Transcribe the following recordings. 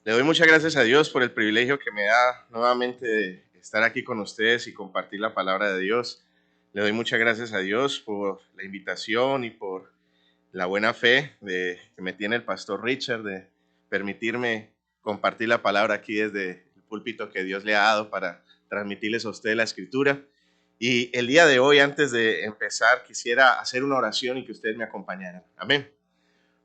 Le doy muchas gracias a Dios por el privilegio que me da nuevamente de estar aquí con ustedes y compartir la palabra de Dios. Le doy muchas gracias a Dios por la invitación y por la buena fe que me tiene el pastor Richard de permitirme compartir la palabra aquí desde el púlpito que Dios le ha dado para transmitirles a ustedes la escritura. Y el día de hoy, antes de empezar, quisiera hacer una oración y que ustedes me acompañaran. Amén.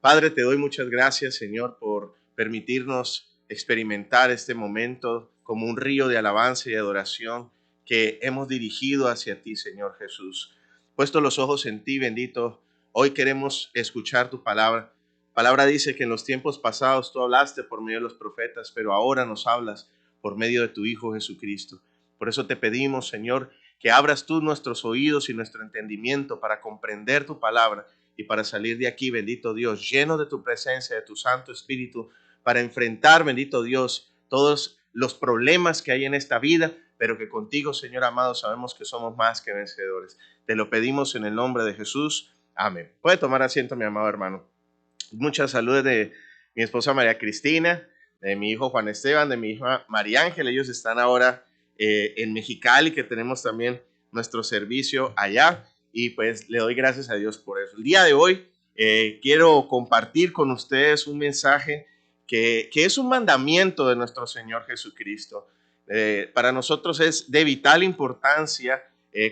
Padre, te doy muchas gracias, Señor, por permitirnos experimentar este momento como un río de alabanza y adoración que hemos dirigido hacia ti, Señor Jesús. Puesto los ojos en ti, bendito, hoy queremos escuchar tu palabra. Palabra dice que en los tiempos pasados tú hablaste por medio de los profetas, pero ahora nos hablas por medio de tu Hijo Jesucristo. Por eso te pedimos, Señor, que abras tú nuestros oídos y nuestro entendimiento para comprender tu palabra y para salir de aquí, bendito Dios, lleno de tu presencia, de tu Santo Espíritu, para enfrentar, bendito Dios, todos los problemas que hay en esta vida, pero que contigo, Señor amado, sabemos que somos más que vencedores. Te lo pedimos en el nombre de Jesús. Amén. Puede tomar asiento, mi amado hermano. Muchas saludos de mi esposa María Cristina, de mi hijo Juan Esteban, de mi hija María Ángel. Ellos están ahora en Mexicali, que tenemos también nuestro servicio allá. Y pues le doy gracias a Dios por eso. El día de hoy quiero compartir con ustedes un mensaje que es un mandamiento de nuestro Señor Jesucristo. Para nosotros es de vital importancia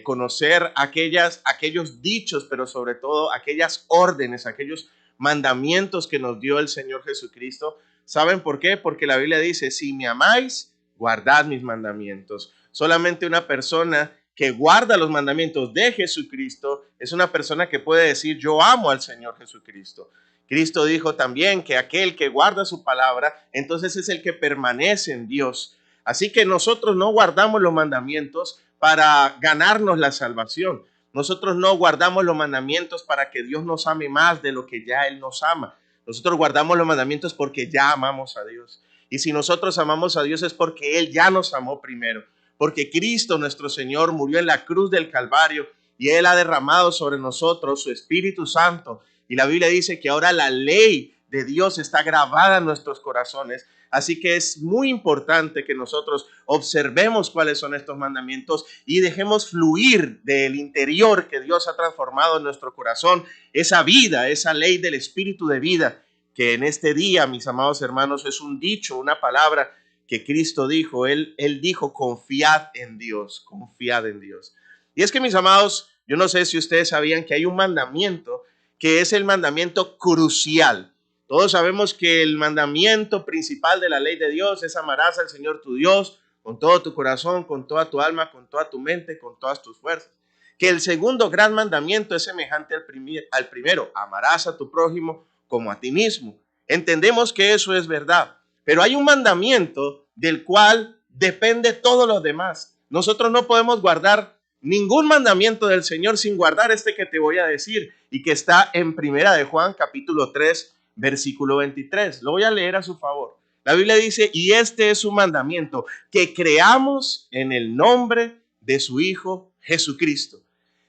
conocer aquellos dichos, pero sobre todo aquellas órdenes, aquellos mandamientos que nos dio el Señor Jesucristo. ¿Saben por qué? Porque la Biblia dice, si me amáis, guardad mis mandamientos. Solamente una persona que guarda los mandamientos de Jesucristo es una persona que puede decir, yo amo al Señor Jesucristo. Cristo dijo también que aquel que guarda su palabra, entonces es el que permanece en Dios. Así que nosotros no guardamos los mandamientos para ganarnos la salvación. Nosotros no guardamos los mandamientos para que Dios nos ame más de lo que ya Él nos ama. Nosotros guardamos los mandamientos porque ya amamos a Dios. Y si nosotros amamos a Dios es porque Él ya nos amó primero. Porque Cristo nuestro Señor murió en la cruz del Calvario y Él ha derramado sobre nosotros su Espíritu Santo. Y la Biblia dice que ahora la ley de Dios está grabada en nuestros corazones. Así que es muy importante que nosotros observemos cuáles son estos mandamientos y dejemos fluir del interior que Dios ha transformado en nuestro corazón, esa vida, esa ley del espíritu de vida, que en este día, mis amados hermanos, es un dicho, una palabra que Cristo dijo. Él dijo, confiad en Dios, confiad en Dios. Y es que, mis amados, yo no sé si ustedes sabían que hay un mandamiento que es el mandamiento crucial. Todos sabemos que el mandamiento principal de la ley de Dios es amarás al Señor tu Dios con todo tu corazón, con toda tu alma, con toda tu mente, con todas tus fuerzas. Que el segundo gran mandamiento es semejante al primero, amarás a tu prójimo como a ti mismo. Entendemos que eso es verdad, pero hay un mandamiento del cual depende todo lo demás. Nosotros no podemos guardar ningún mandamiento del Señor sin guardar este que te voy a decir y que está en Primera de Juan capítulo 3 versículo 23. Lo voy a leer a su favor. La Biblia dice, y este es su mandamiento, que creamos en el nombre de su Hijo Jesucristo.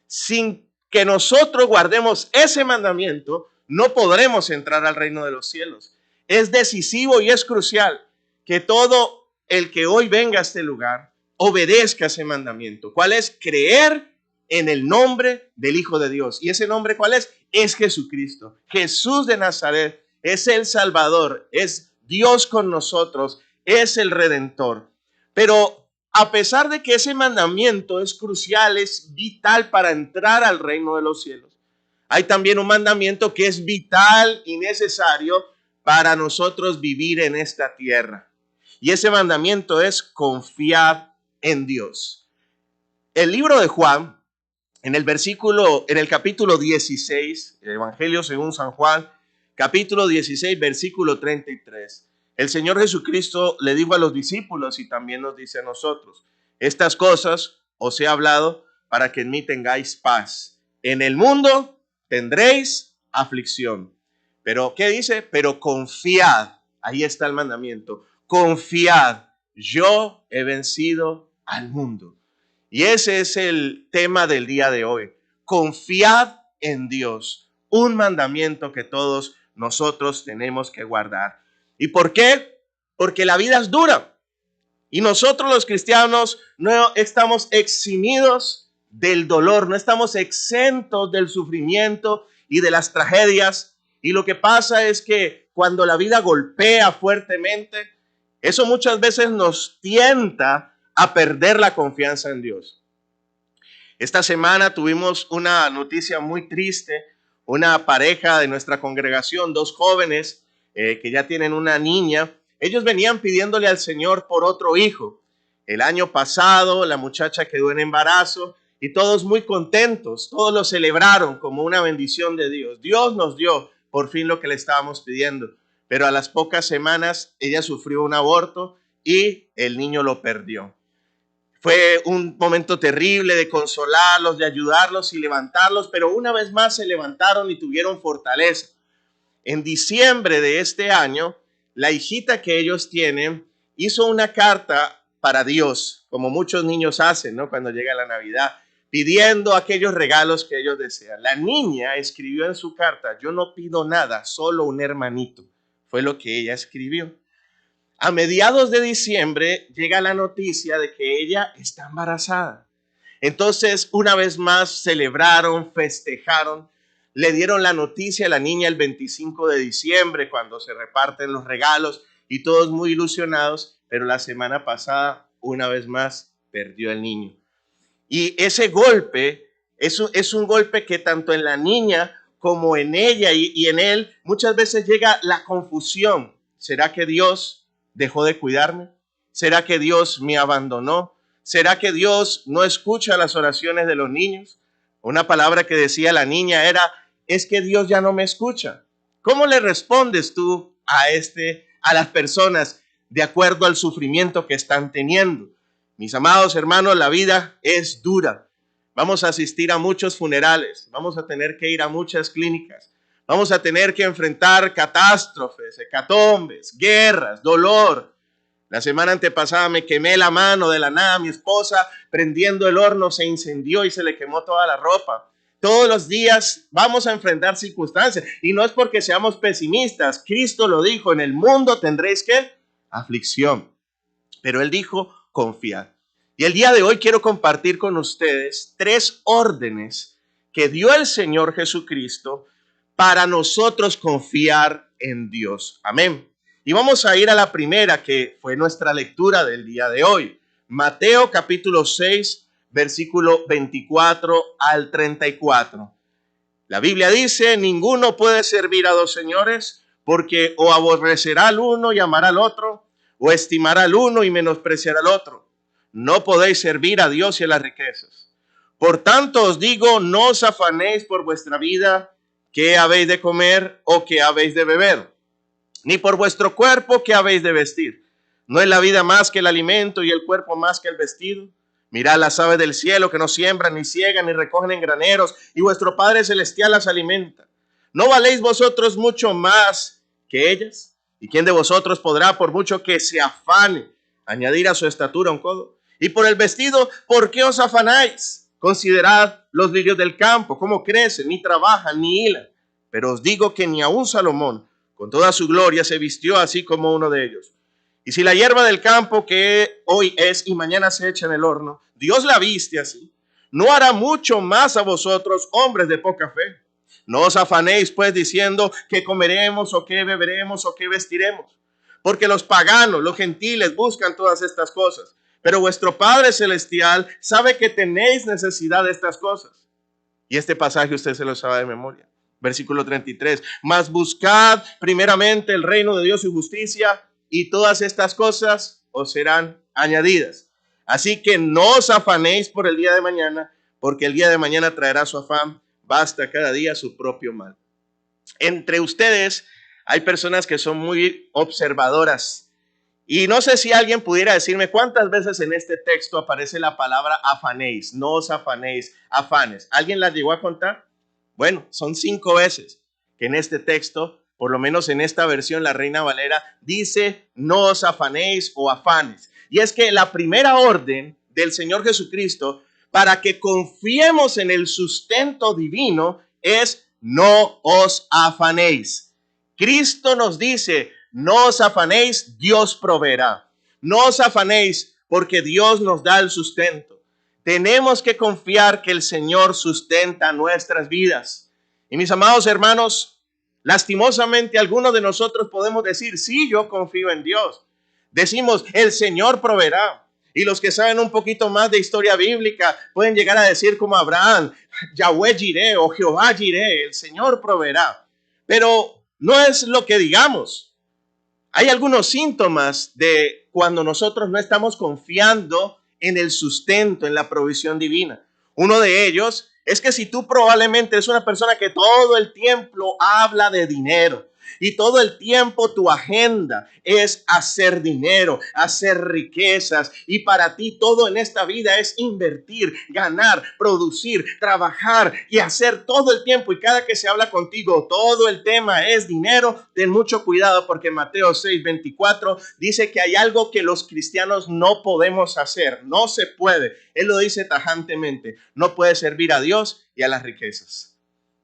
Sin que nosotros guardemos ese mandamiento, no podremos entrar al reino de los cielos. Es decisivo y es crucial que todo el que hoy venga a este lugar obedezca ese mandamiento. ¿Cuál es? Creer en el nombre del Hijo de Dios. ¿Y ese nombre cuál es? Es Jesucristo. Jesús de Nazaret es el Salvador, es Dios con nosotros, es el Redentor. Pero a pesar de que ese mandamiento es crucial, es vital para entrar al reino de los cielos, hay también un mandamiento que es vital y necesario para nosotros vivir en esta tierra. Y ese mandamiento es confiar en Dios. El libro de Juan, en el capítulo 16, el Evangelio según San Juan, capítulo 16, versículo 33. El Señor Jesucristo le dijo a los discípulos y también nos dice a nosotros, estas cosas os he hablado para que en mí tengáis paz. En el mundo tendréis aflicción. Pero, ¿qué dice? Pero confiad. Ahí está el mandamiento. Confiad. Yo he vencido al mundo. Y ese es el tema del día de hoy. Confiad en Dios. Un mandamiento que todos nosotros tenemos que guardar. ¿Y por qué? porque la vida es dura. Y nosotros los cristianos no estamos eximidos del dolor, no estamos exentos del sufrimiento y de las tragedias. Y lo que pasa es que cuando la vida golpea fuertemente, eso muchas veces nos tienta a perder la confianza en Dios. Esta semana tuvimos una noticia muy triste. Una pareja de nuestra congregación, dos jóvenes que ya tienen una niña, ellos venían pidiéndole al Señor por otro hijo. El año pasado la muchacha quedó en embarazo y todos muy contentos, todos lo celebraron como una bendición de Dios. Dios nos dio por fin lo que le estábamos pidiendo, pero a las pocas semanas ella sufrió un aborto y el niño lo perdió. Fue un momento terrible de consolarlos, de ayudarlos y levantarlos, pero una vez más se levantaron y tuvieron fortaleza. En diciembre de este año, la hijita que ellos tienen hizo una carta para Dios, como muchos niños hacen, ¿no? Cuando llega la Navidad, pidiendo aquellos regalos que ellos desean. La niña escribió en su carta: yo no pido nada, solo un hermanito. Fue lo que ella escribió. A mediados de diciembre llega la noticia de que ella está embarazada. Entonces, una vez más celebraron, festejaron, le dieron la noticia a la niña el 25 de diciembre cuando se reparten los regalos y todos muy ilusionados, pero la semana pasada una vez más perdió el niño. Y ese golpe es un golpe que tanto en la niña como en ella y en él muchas veces llega la confusión. ¿Será que Dios dejó de cuidarme? ¿Será que Dios me abandonó? ¿Será que Dios no escucha las oraciones de los niños? Una palabra que decía la niña era: es que Dios ya no me escucha. ¿Cómo le respondes tú a las personas de acuerdo al sufrimiento que están teniendo? Mis amados hermanos, la vida es dura. Vamos a asistir a muchos funerales, vamos a tener que ir a muchas clínicas, vamos a tener que enfrentar catástrofes, hecatombes, guerras, dolor. La semana antepasada me quemé la mano de la nada. Mi esposa, prendiendo el horno, se incendió y se le quemó toda la ropa. Todos los días vamos a enfrentar circunstancias y no es porque seamos pesimistas. Cristo lo dijo: en el mundo tendréis ¿qué? Aflicción. Pero Él dijo: confiad. Y el día de hoy quiero compartir con ustedes 3 órdenes que dio el Señor Jesucristo para nosotros confiar en Dios. Amén. Y vamos a ir a la primera, que fue nuestra lectura del día de hoy. Mateo capítulo 6, versículo 24 al 34. La Biblia dice: ninguno puede servir a 2 señores, porque o aborrecerá al uno y amará al otro, o estimará al uno y menospreciará al otro. No podéis servir a Dios y a las riquezas. Por tanto os digo, no os afanéis por vuestra vida, qué habéis de comer o qué habéis de beber, ni por vuestro cuerpo qué habéis de vestir. ¿No es la vida más que el alimento y el cuerpo más que el vestido? Mirad las aves del cielo, que no siembran, ni ciegan, ni recogen en graneros, y vuestro Padre Celestial las alimenta. ¿No valéis vosotros mucho más que ellas? ¿Y quién de vosotros podrá, por mucho que se afane, añadir a su estatura un codo? Y por el vestido, ¿por qué os afanáis? Considerad los lirios del campo, cómo crecen, ni trabajan, ni hilan. Pero os digo que ni aun Salomón, con toda su gloria, se vistió así como uno de ellos. Y si la hierba del campo, que hoy es y mañana se echa en el horno, Dios la viste así, ¿no hará mucho más a vosotros, hombres de poca fe? No os afanéis pues diciendo qué comeremos o qué beberemos o qué vestiremos, porque los paganos, los gentiles buscan todas estas cosas, pero vuestro Padre Celestial sabe que tenéis necesidad de estas cosas. Y este pasaje usted se lo sabe de memoria. Versículo 33. Mas buscad primeramente el reino de Dios y justicia, y todas estas cosas os serán añadidas. Así que no os afanéis por el día de mañana, porque el día de mañana traerá su afán. Basta cada día su propio mal. Entre ustedes hay personas que son muy observadoras. Y no sé si alguien pudiera decirme cuántas veces en este texto aparece la palabra afanéis, no os afanéis, afanes. ¿Alguien las llegó a contar? Bueno, son 5 veces que en este texto, por lo menos en esta versión, la Reina Valera dice no os afanéis o afanes. Y es que la primera orden del Señor Jesucristo para que confiemos en el sustento divino es no os afanéis. Cristo nos dice: no os afanéis, Dios proveerá. No os afanéis porque Dios nos da el sustento. Tenemos que confiar que el Señor sustenta nuestras vidas. Y mis amados hermanos, lastimosamente algunos de nosotros podemos decir, sí, yo confío en Dios. Decimos, el Señor proveerá. Y los que saben un poquito más de historia bíblica pueden llegar a decir como Abraham, Yahweh Jireh o Jehová Jireh, el Señor proveerá. Pero no es lo que digamos. Hay algunos síntomas de cuando nosotros no estamos confiando en el sustento, en la provisión divina. Uno de ellos es que si tú probablemente eres una persona que todo el tiempo habla de dinero y todo el tiempo tu agenda es hacer dinero, hacer riquezas, y para ti todo en esta vida es invertir, ganar, producir, trabajar y hacer todo el tiempo, y cada que se habla contigo todo el tema es dinero, ten mucho cuidado porque Mateo 6:24 dice que hay algo que los cristianos no podemos hacer, no se puede. Él lo dice tajantemente, no puedes servir a Dios y a las riquezas.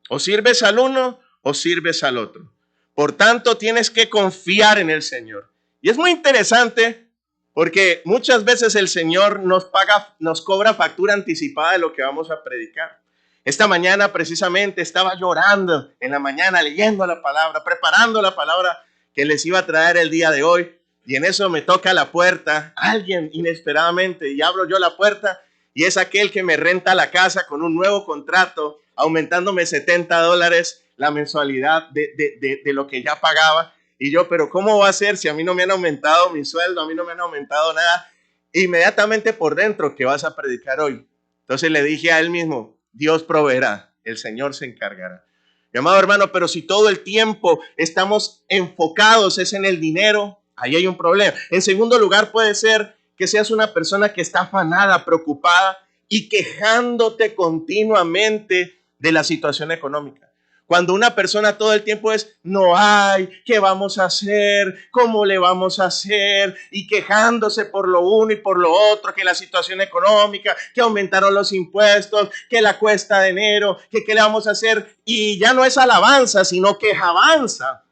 O sirves al uno o sirves al otro. Por tanto, tienes que confiar en el Señor. Y es muy interesante porque muchas veces el Señor nos cobra factura anticipada de lo que vamos a predicar. Esta mañana precisamente estaba llorando en la mañana, leyendo la palabra, preparando la palabra que les iba a traer el día de hoy. Y en eso me toca la puerta alguien inesperadamente y abro yo la puerta y es aquel que me renta la casa con un nuevo contrato, aumentándome $70 la mensualidad de lo que ya pagaba. Y yo, pero ¿cómo va a ser si a mí no me han aumentado mi sueldo, a mí no me han aumentado nada? Inmediatamente por dentro, ¿qué vas a predicar hoy? Entonces le dije a él mismo, Dios proveerá, el Señor se encargará. Mi amado hermano, pero si todo el tiempo estamos enfocados es en el dinero, ahí hay un problema. En segundo lugar, puede ser que seas una persona que está afanada, preocupada y quejándote continuamente de la situación económica. Cuando una persona todo el tiempo es, no hay, ¿qué vamos a hacer? ¿Cómo le vamos a hacer? Y quejándose por lo uno y por lo otro, que la situación económica, que aumentaron los impuestos, que la cuesta de enero, que qué le vamos a hacer. Y ya no es alabanza, sino quejabanza.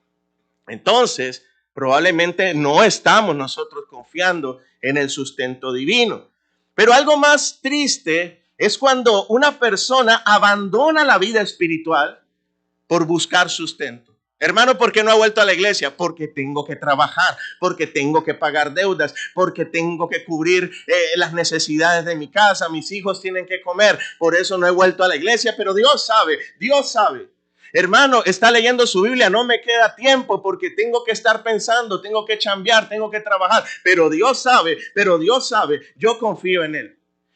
Entonces, probablemente no estamos nosotros confiando en el sustento divino. Pero algo más triste es cuando una persona abandona la vida espiritual por buscar sustento. Hermano, ¿por qué no ha vuelto a la iglesia? Porque tengo que trabajar, porque tengo que pagar deudas, porque tengo que cubrir las necesidades de mi casa, mis hijos tienen que comer, por eso no he vuelto a la iglesia, pero Dios sabe, Dios sabe. Hermano, está leyendo su Biblia, no me queda tiempo porque tengo que estar pensando, tengo que chambear, tengo que trabajar, pero Dios sabe, yo confío en Él.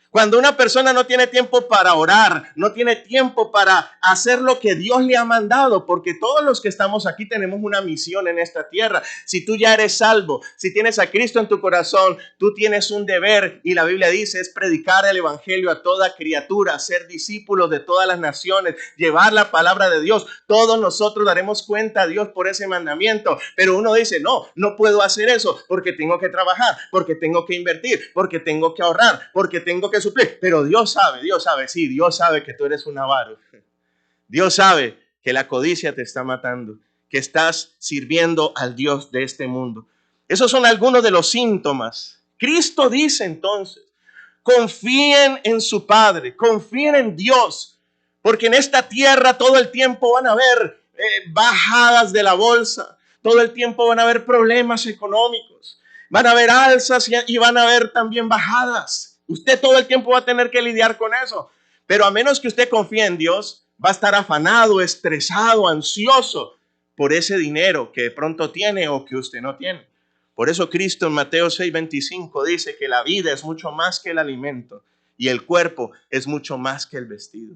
Cuando una persona no tiene tiempo para orar, no tiene tiempo para hacer lo que Dios le ha mandado, porque todos los que estamos aquí tenemos una misión en esta tierra. Si tú ya eres salvo, si tienes a Cristo en tu corazón, tú tienes un deber, y la Biblia dice es predicar el evangelio a toda criatura, ser discípulos de todas las naciones, llevar la palabra de Dios. Todos nosotros daremos cuenta a Dios por ese mandamiento, pero uno dice, no puedo hacer eso porque tengo que trabajar, porque tengo que invertir, porque tengo que ahorrar, porque tengo que suplir. Pero Dios sabe, sí, Dios sabe que tú eres un avaro. Dios sabe que la codicia te está matando, que estás sirviendo al Dios de este mundo. Esos son algunos de los síntomas. Cristo dice entonces, confíen en su Padre, confíen en Dios, porque en esta tierra todo el tiempo van a haber bajadas de la bolsa, todo el tiempo van a haber problemas económicos, van a haber alzas y van a haber también bajadas. Usted todo el tiempo va a tener que lidiar con eso. Pero a menos que usted confíe en Dios, va a estar afanado, estresado, ansioso por ese dinero que de pronto tiene o que usted no tiene. Por eso Cristo en Mateo 6:25 dice que la vida es mucho más que el alimento y el cuerpo es mucho más que el vestido.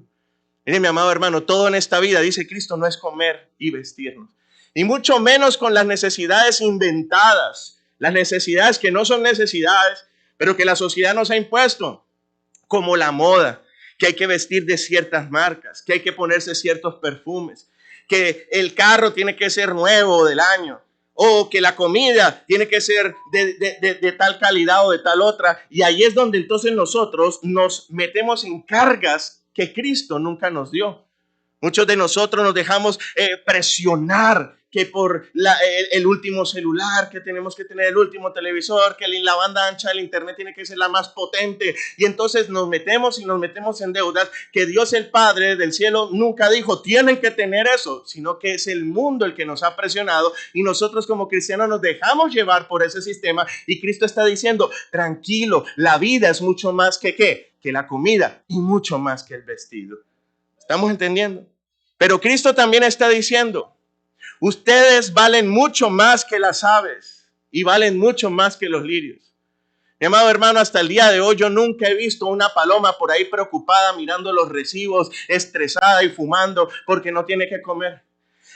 Mire, mi amado hermano, todo en esta vida, dice Cristo, no es comer y vestirnos. Y mucho menos con las necesidades inventadas, las necesidades que no son necesidades, pero que la sociedad nos ha impuesto, como la moda, que hay que vestir de ciertas marcas, que hay que ponerse ciertos perfumes, que el carro tiene que ser nuevo del año, o que la comida tiene que ser de tal calidad o de tal otra. Y ahí es donde entonces nosotros nos metemos en cargas que Cristo nunca nos dio. Muchos de nosotros nos dejamos presionar que por el último celular, que tenemos que tener el último televisor, que la banda ancha del internet tiene que ser la más potente. Y entonces nos metemos en deudas que Dios el Padre del cielo nunca dijo, tienen que tener eso, sino que es el mundo el que nos ha presionado y nosotros como cristianos nos dejamos llevar por ese sistema. Y Cristo está diciendo, tranquilo, la vida es mucho más que ¿qué? Que la comida y mucho más que el vestido. ¿Estamos entendiendo? Pero Cristo también está diciendo, ustedes valen mucho más que las aves y valen mucho más que los lirios. Mi amado hermano, hasta el día de hoy yo nunca he visto una paloma por ahí preocupada mirando los recibos, estresada y fumando porque no tiene que comer.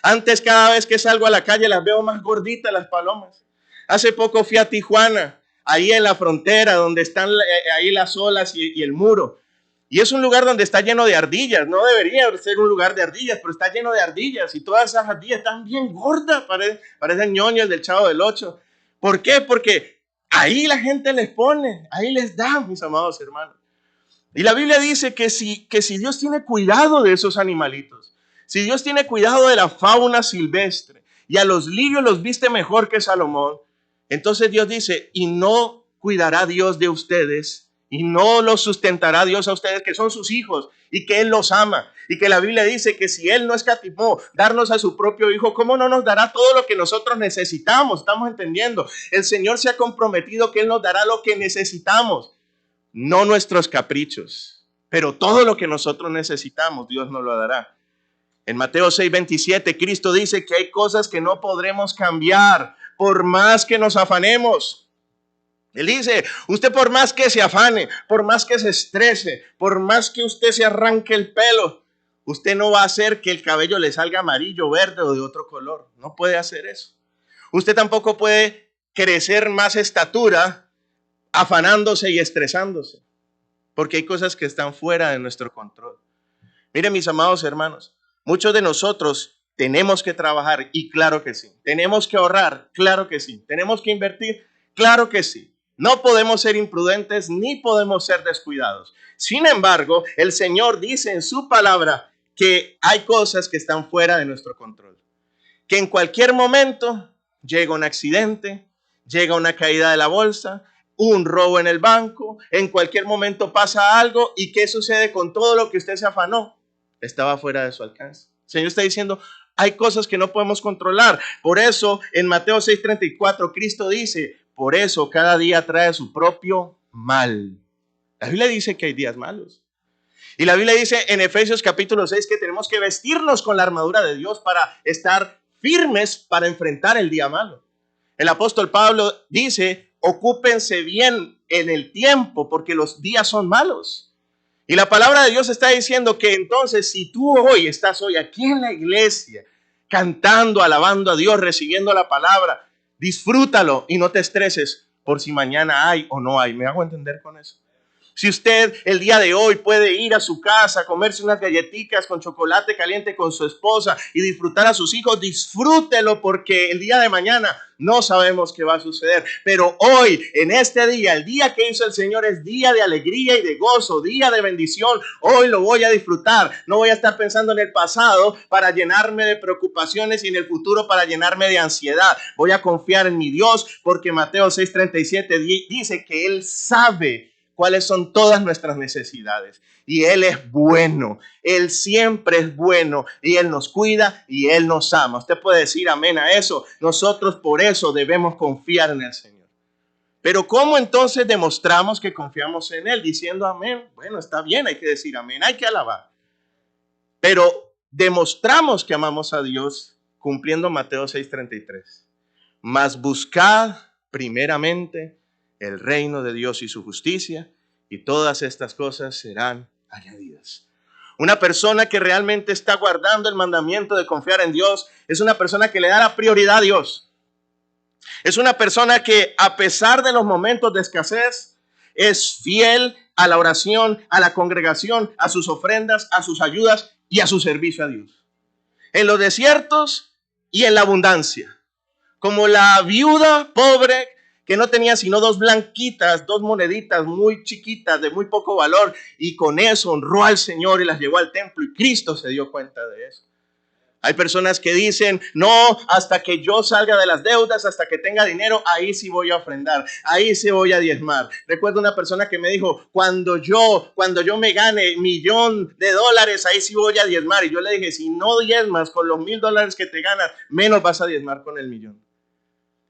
Antes, cada vez que salgo a la calle las veo más gorditas las palomas. Hace poco fui a Tijuana, ahí en la frontera donde están ahí las olas y el muro. Y es un lugar donde está lleno de ardillas. No debería ser un lugar de ardillas, pero está lleno de ardillas. Y todas esas ardillas están bien gordas. Parecen ñoños del Chavo del Ocho. ¿Por qué? Porque ahí la gente les pone. Ahí les da, mis amados hermanos. Y la Biblia dice que si Dios tiene cuidado de esos animalitos, si Dios tiene cuidado de la fauna silvestre, y a los lirios los viste mejor que Salomón, entonces Dios dice, y no cuidará Dios de ustedes, y no los sustentará Dios a ustedes, que son sus hijos, y que Él los ama. Y que la Biblia dice que si Él no escatimó darnos a su propio Hijo, ¿cómo no nos dará todo lo que nosotros necesitamos? Estamos entendiendo. El Señor se ha comprometido que Él nos dará lo que necesitamos. No nuestros caprichos, pero todo lo que nosotros necesitamos, Dios nos lo dará. En Mateo 6:27, Cristo dice que hay cosas que no podremos cambiar, por más que nos afanemos. Él dice, usted por más que se afane, por más que se estrese, por más que usted se arranque el pelo, usted no va a hacer que el cabello le salga amarillo, verde o de otro color. No puede hacer eso. Usted tampoco puede crecer más estatura afanándose y estresándose, porque hay cosas que están fuera de nuestro control. Miren, mis amados hermanos, muchos de nosotros tenemos que trabajar y claro que sí. Tenemos que ahorrar, claro que sí. Tenemos que invertir, claro que sí. No podemos ser imprudentes ni podemos ser descuidados. Sin embargo, el Señor dice en su palabra que hay cosas que están fuera de nuestro control. Que en cualquier momento llega un accidente, llega una caída de la bolsa, un robo en el banco, en cualquier momento pasa algo. ¿Y qué sucede con todo lo que usted se afanó? Estaba fuera de su alcance. El Señor está diciendo, hay cosas que no podemos controlar. Por eso en Mateo 6:34 Cristo dice, por eso cada día trae su propio mal. La Biblia dice que hay días malos. Y la Biblia dice en Efesios capítulo 6 que tenemos que vestirnos con la armadura de Dios para estar firmes para enfrentar el día malo. El apóstol Pablo dice, ocúpense bien en el tiempo porque los días son malos. Y la palabra de Dios está diciendo que entonces si tú estás hoy aquí en la iglesia, cantando, alabando a Dios, recibiendo la palabra, disfrútalo y no te estreses por si mañana hay o no hay. ¿Me hago entender con eso? Si usted el día de hoy puede ir a su casa, comerse unas galletitas con chocolate caliente con su esposa y disfrutar a sus hijos, disfrútelo porque el día de mañana no sabemos qué va a suceder. Pero hoy, en este día, el día que hizo el Señor es día de alegría y de gozo, día de bendición. Hoy lo voy a disfrutar. No voy a estar pensando en el pasado para llenarme de preocupaciones y en el futuro para llenarme de ansiedad. Voy a confiar en mi Dios porque Mateo 6:37 dice que Él sabe cuáles son todas nuestras necesidades. Y Él es bueno. Él siempre es bueno. Y Él nos cuida y Él nos ama. Usted puede decir amén a eso. Nosotros por eso debemos confiar en el Señor. Pero ¿cómo entonces demostramos que confiamos en Él? Diciendo amén. Bueno, está bien, hay que decir amén. Hay que alabar. Pero demostramos que amamos a Dios cumpliendo Mateo 6:33. Mas buscad primeramente el reino de Dios y su justicia, y todas estas cosas serán añadidas. Una persona que realmente está guardando el mandamiento de confiar en Dios es una persona que le da la prioridad a Dios. Es una persona que a pesar de los momentos de escasez es fiel a la oración, a la congregación, a sus ofrendas, a sus ayudas y a su servicio a Dios. En los desiertos y en la abundancia. Como la viuda pobre que no tenía sino 2 blanquitas, 2 moneditas muy chiquitas de muy poco valor, y con eso honró al Señor y las llevó al templo y Cristo se dio cuenta de eso. Hay personas que dicen, no, hasta que yo salga de las deudas, hasta que tenga dinero, ahí sí voy a ofrendar, ahí sí voy a diezmar. Recuerdo una persona que me dijo, cuando yo me gane $1,000,000, ahí sí voy a diezmar. Y yo le dije, si no diezmas con los $1,000 que te ganas, menos vas a diezmar con el millón.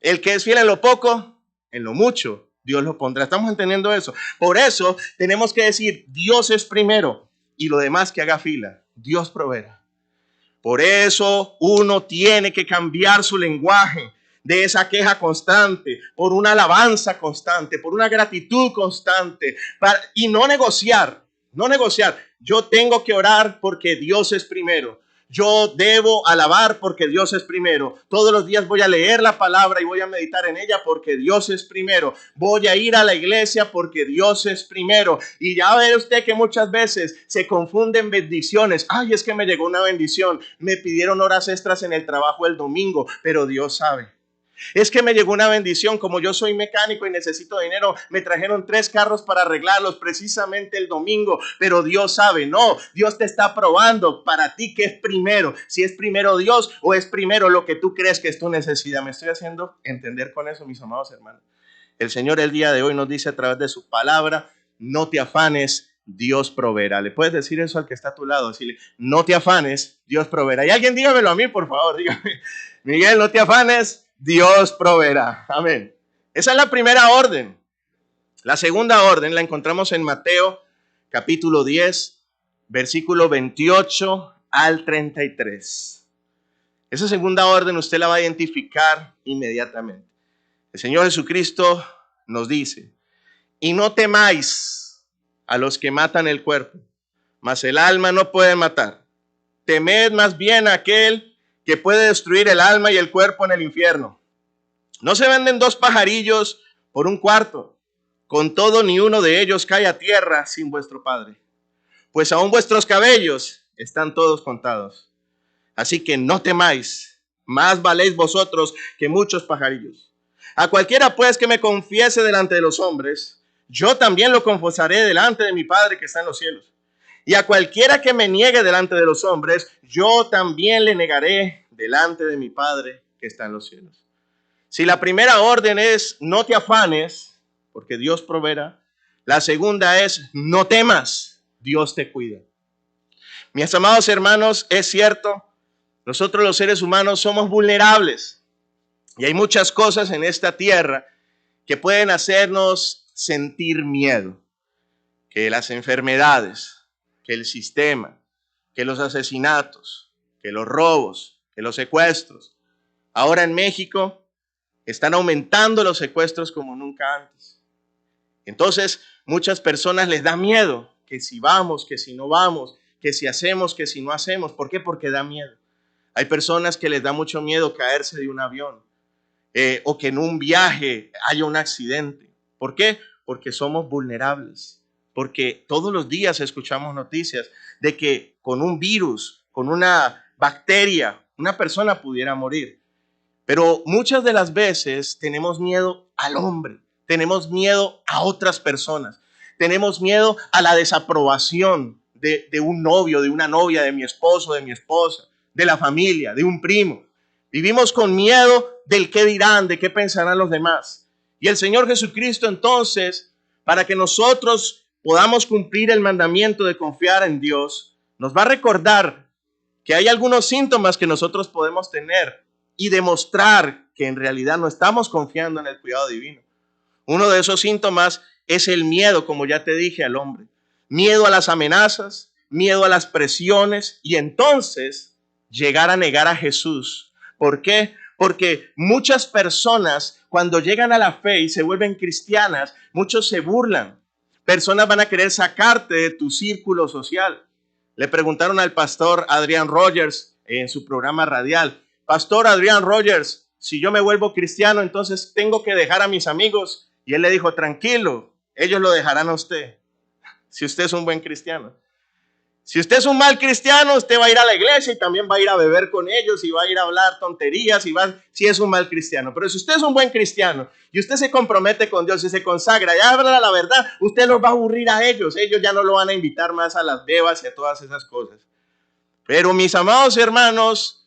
El que es fiel en lo poco, en lo mucho, Dios lo pondrá. ¿Estamos entendiendo eso? Por eso tenemos que decir, Dios es primero y lo demás que haga fila, Dios proveerá. Por eso uno tiene que cambiar su lenguaje de esa queja constante, por una alabanza constante, por una gratitud constante, y no negociar. Yo tengo que orar porque Dios es primero. Yo debo alabar porque Dios es primero. Todos los días voy a leer la palabra y voy a meditar en ella porque Dios es primero. Voy a ir a la iglesia porque Dios es primero. Y ya ve usted que muchas veces se confunden bendiciones. Ay, es que me llegó una bendición. Me pidieron horas extras en el trabajo el domingo, pero Dios sabe. Es que me llegó una bendición, como yo soy mecánico y necesito dinero, me trajeron 3 carros para arreglarlos precisamente el domingo, pero Dios sabe, no, Dios te está probando para ti que es primero, si es primero Dios o es primero lo que tú crees que es tu necesidad. ¿Me estoy haciendo entender con eso, mis amados hermanos? El Señor el día de hoy nos dice a través de su palabra, no te afanes, Dios proveerá. ¿Le puedes decir eso al que está a tu lado? Decirle, no te afanes, Dios proveerá. Y alguien dígamelo a mí, por favor, dígame, Miguel, no te afanes, Dios proveerá. Amén. Esa es la primera orden. La segunda orden la encontramos en Mateo capítulo 10, versículo 28 al 33. Esa segunda orden usted la va a identificar inmediatamente. El Señor Jesucristo nos dice, y no temáis a los que matan el cuerpo, mas el alma no puede matar. Temed más bien a aquel que puede destruir el alma y el cuerpo en el infierno. No se venden 2 pajarillos por un cuarto. Con todo, ni uno de ellos cae a tierra sin vuestro Padre. Pues aún vuestros cabellos están todos contados. Así que no temáis, más valéis vosotros que muchos pajarillos. A cualquiera pues que me confiese delante de los hombres, yo también lo confesaré delante de mi Padre que está en los cielos. Y a cualquiera que me niegue delante de los hombres, yo también le negaré delante de mi Padre que está en los cielos. Si la primera orden es no te afanes, porque Dios proveerá, la segunda es no temas, Dios te cuida. Mis amados hermanos, es cierto, nosotros los seres humanos somos vulnerables y hay muchas cosas en esta tierra que pueden hacernos sentir miedo, que las enfermedades, que el sistema, que los asesinatos, que los robos, que los secuestros. Ahora en México están aumentando los secuestros como nunca antes. Entonces, muchas personas les da miedo que si vamos, que si no vamos, que si hacemos, que si no hacemos. ¿Por qué? Porque da miedo. Hay personas que les da mucho miedo caerse de un avión o que en un viaje haya un accidente. ¿Por qué? Porque somos vulnerables. Porque todos los días escuchamos noticias de que con un virus, con una bacteria, una persona pudiera morir. Pero muchas de las veces tenemos miedo al hombre, tenemos miedo a otras personas, tenemos miedo a la desaprobación de un novio, de una novia, de mi esposo, de mi esposa, de la familia, de un primo. Vivimos con miedo del qué dirán, de qué pensarán los demás. Y el Señor Jesucristo entonces, para que nosotros podamos cumplir el mandamiento de confiar en Dios, nos va a recordar que hay algunos síntomas que nosotros podemos tener y demostrar que en realidad no estamos confiando en el cuidado divino. Uno de esos síntomas es el miedo, como ya te dije, al hombre. Miedo a las amenazas, miedo a las presiones y entonces llegar a negar a Jesús. ¿Por qué? Porque muchas personas cuando llegan a la fe y se vuelven cristianas, muchos se burlan. Personas van a querer sacarte de tu círculo social. Le preguntaron al pastor Adrian Rogers en su programa radial, Pastor Adrian Rogers, si yo me vuelvo cristiano, entonces tengo que dejar a mis amigos. Y él le dijo, tranquilo, ellos lo dejarán a usted, si usted es un buen cristiano. Si usted es un mal cristiano, usted va a ir a la iglesia y también va a ir a beber con ellos y va a ir a hablar tonterías si es un mal cristiano. Pero si usted es un buen cristiano y usted se compromete con Dios y se consagra y habla la verdad, usted los va a aburrir a ellos. Ellos ya no lo van a invitar más a las bebas y a todas esas cosas. Pero mis amados hermanos,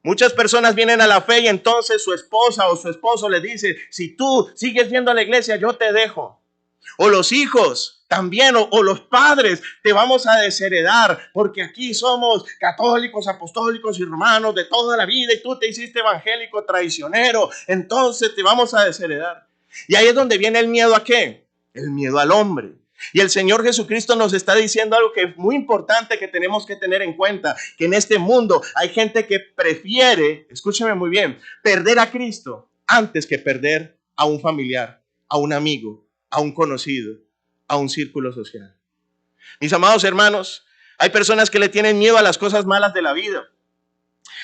Muchas personas vienen a la fe y entonces su esposa o su esposo les dice, si tú sigues yendo a la iglesia, yo te dejo. O los hijos también, o los padres, te vamos a desheredar, porque aquí somos católicos, apostólicos y romanos de toda la vida y tú te hiciste evangélico traicionero, entonces te vamos a desheredar. Y ahí es donde viene el miedo ¿a qué? El miedo al hombre. Y el Señor Jesucristo nos está diciendo algo que es muy importante que tenemos que tener en cuenta, que en este mundo hay gente que prefiere, escúcheme muy bien, perder a Cristo antes que perder a un familiar, a un amigo, a un conocido, a un círculo social. Mis amados hermanos, hay personas que le tienen miedo a las cosas malas de la vida.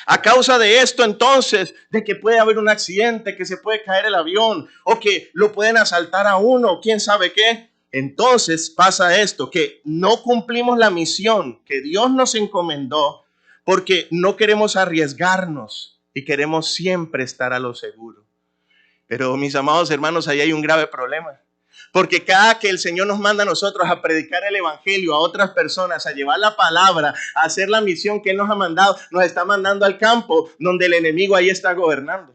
A causa de esto, entonces, de que puede haber un accidente, que se puede caer el avión o que lo pueden asaltar a uno, quién sabe qué. Entonces pasa esto, que no cumplimos la misión que Dios nos encomendó porque no queremos arriesgarnos y queremos siempre estar a lo seguro. Pero mis amados hermanos, ahí hay un grave problema. Porque cada que el Señor nos manda a nosotros a predicar el evangelio a otras personas, a llevar la palabra, a hacer la misión que Él nos ha mandado, nos está mandando al campo donde el enemigo ahí está gobernando.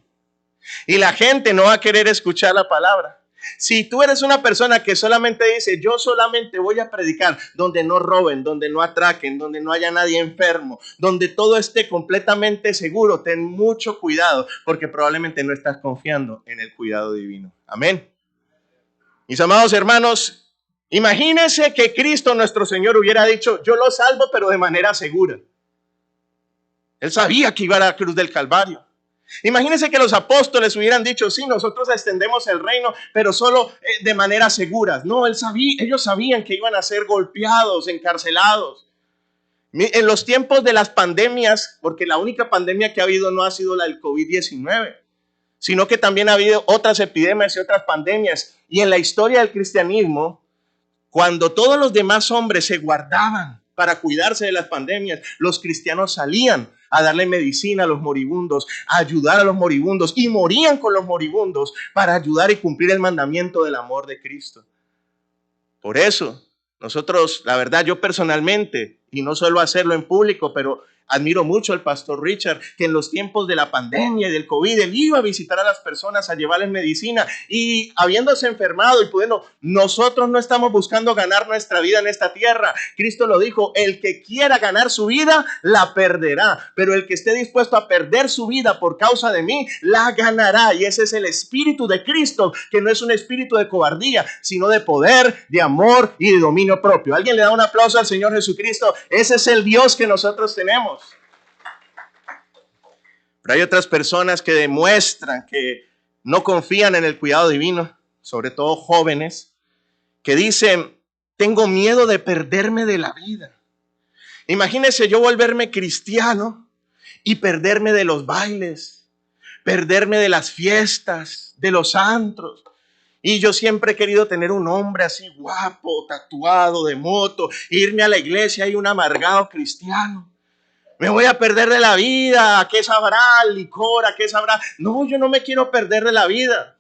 Y la gente no va a querer escuchar la palabra. Si tú eres una persona que solamente dice, yo solamente voy a predicar donde no roben, donde no atraquen, donde no haya nadie enfermo, donde todo esté completamente seguro, ten mucho cuidado, porque probablemente no estás confiando en el cuidado divino. Amén. Mis amados hermanos, imagínense que Cristo nuestro Señor hubiera dicho, yo lo salvo pero de manera segura. Él sabía que iba a la cruz del Calvario. Imagínense que los apóstoles hubieran dicho, sí, nosotros extendemos el reino, pero solo de manera segura. No, ellos sabían que iban a ser golpeados, encarcelados. En los tiempos de las pandemias, porque la única pandemia que ha habido no ha sido la del COVID-19, sino que también ha habido otras epidemias y otras pandemias. Y en la historia del cristianismo, cuando todos los demás hombres se guardaban para cuidarse de las pandemias, los cristianos salían a darle medicina a los moribundos, a ayudar a los moribundos y morían con los moribundos para ayudar y cumplir el mandamiento del amor de Cristo. Por eso, nosotros, la verdad, yo personalmente, y no suelo hacerlo en público, pero admiro mucho al pastor Richard, que en los tiempos de la pandemia y del COVID, él iba a visitar a las personas, a llevarles medicina y habiéndose enfermado y pudiendo, nosotros no estamos buscando ganar nuestra vida en esta tierra. Cristo lo dijo, el que quiera ganar su vida, la perderá, pero el que esté dispuesto a perder su vida por causa de mí, la ganará. Y ese es el espíritu de Cristo, que no es un espíritu de cobardía, sino de poder, de amor y de dominio propio. ¿Alguien le da un aplauso al Señor Jesucristo? Ese es el Dios que nosotros tenemos. Pero hay otras personas que demuestran que no confían en el cuidado divino, sobre todo jóvenes, que dicen, tengo miedo de perderme de la vida. Imagínense yo volverme cristiano y perderme de los bailes, perderme de las fiestas, de los antros. Y yo siempre he querido tener un hombre así guapo, tatuado, de moto, irme a la iglesia y un amargado cristiano. Me voy a perder de la vida, ¿a qué sabrá el licor? ¿A qué sabrá? No, yo no me quiero perder de la vida.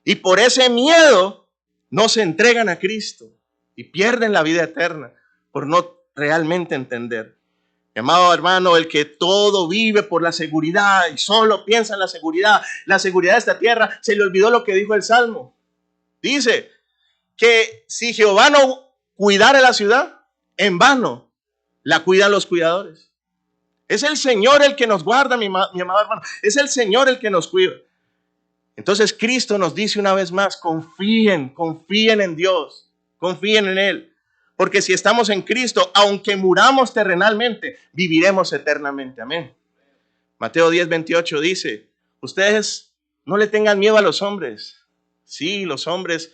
Y por ese miedo no se entregan a Cristo y pierden la vida eterna por no realmente entender. Mi amado hermano, el que todo vive por la seguridad y solo piensa en la seguridad de esta tierra, se le olvidó lo que dijo el Salmo. Dice que si Jehová no cuidara la ciudad, en vano la cuidan los cuidadores. Es el Señor el que nos guarda, mi amado hermano. Es el Señor el que nos cuida. Entonces Cristo nos dice una vez más, confíen en Dios, confíen en Él. Porque si estamos en Cristo, aunque muramos terrenalmente, viviremos eternamente. Amén. Mateo 10:28 dice, ustedes no le tengan miedo a los hombres. Sí, los hombres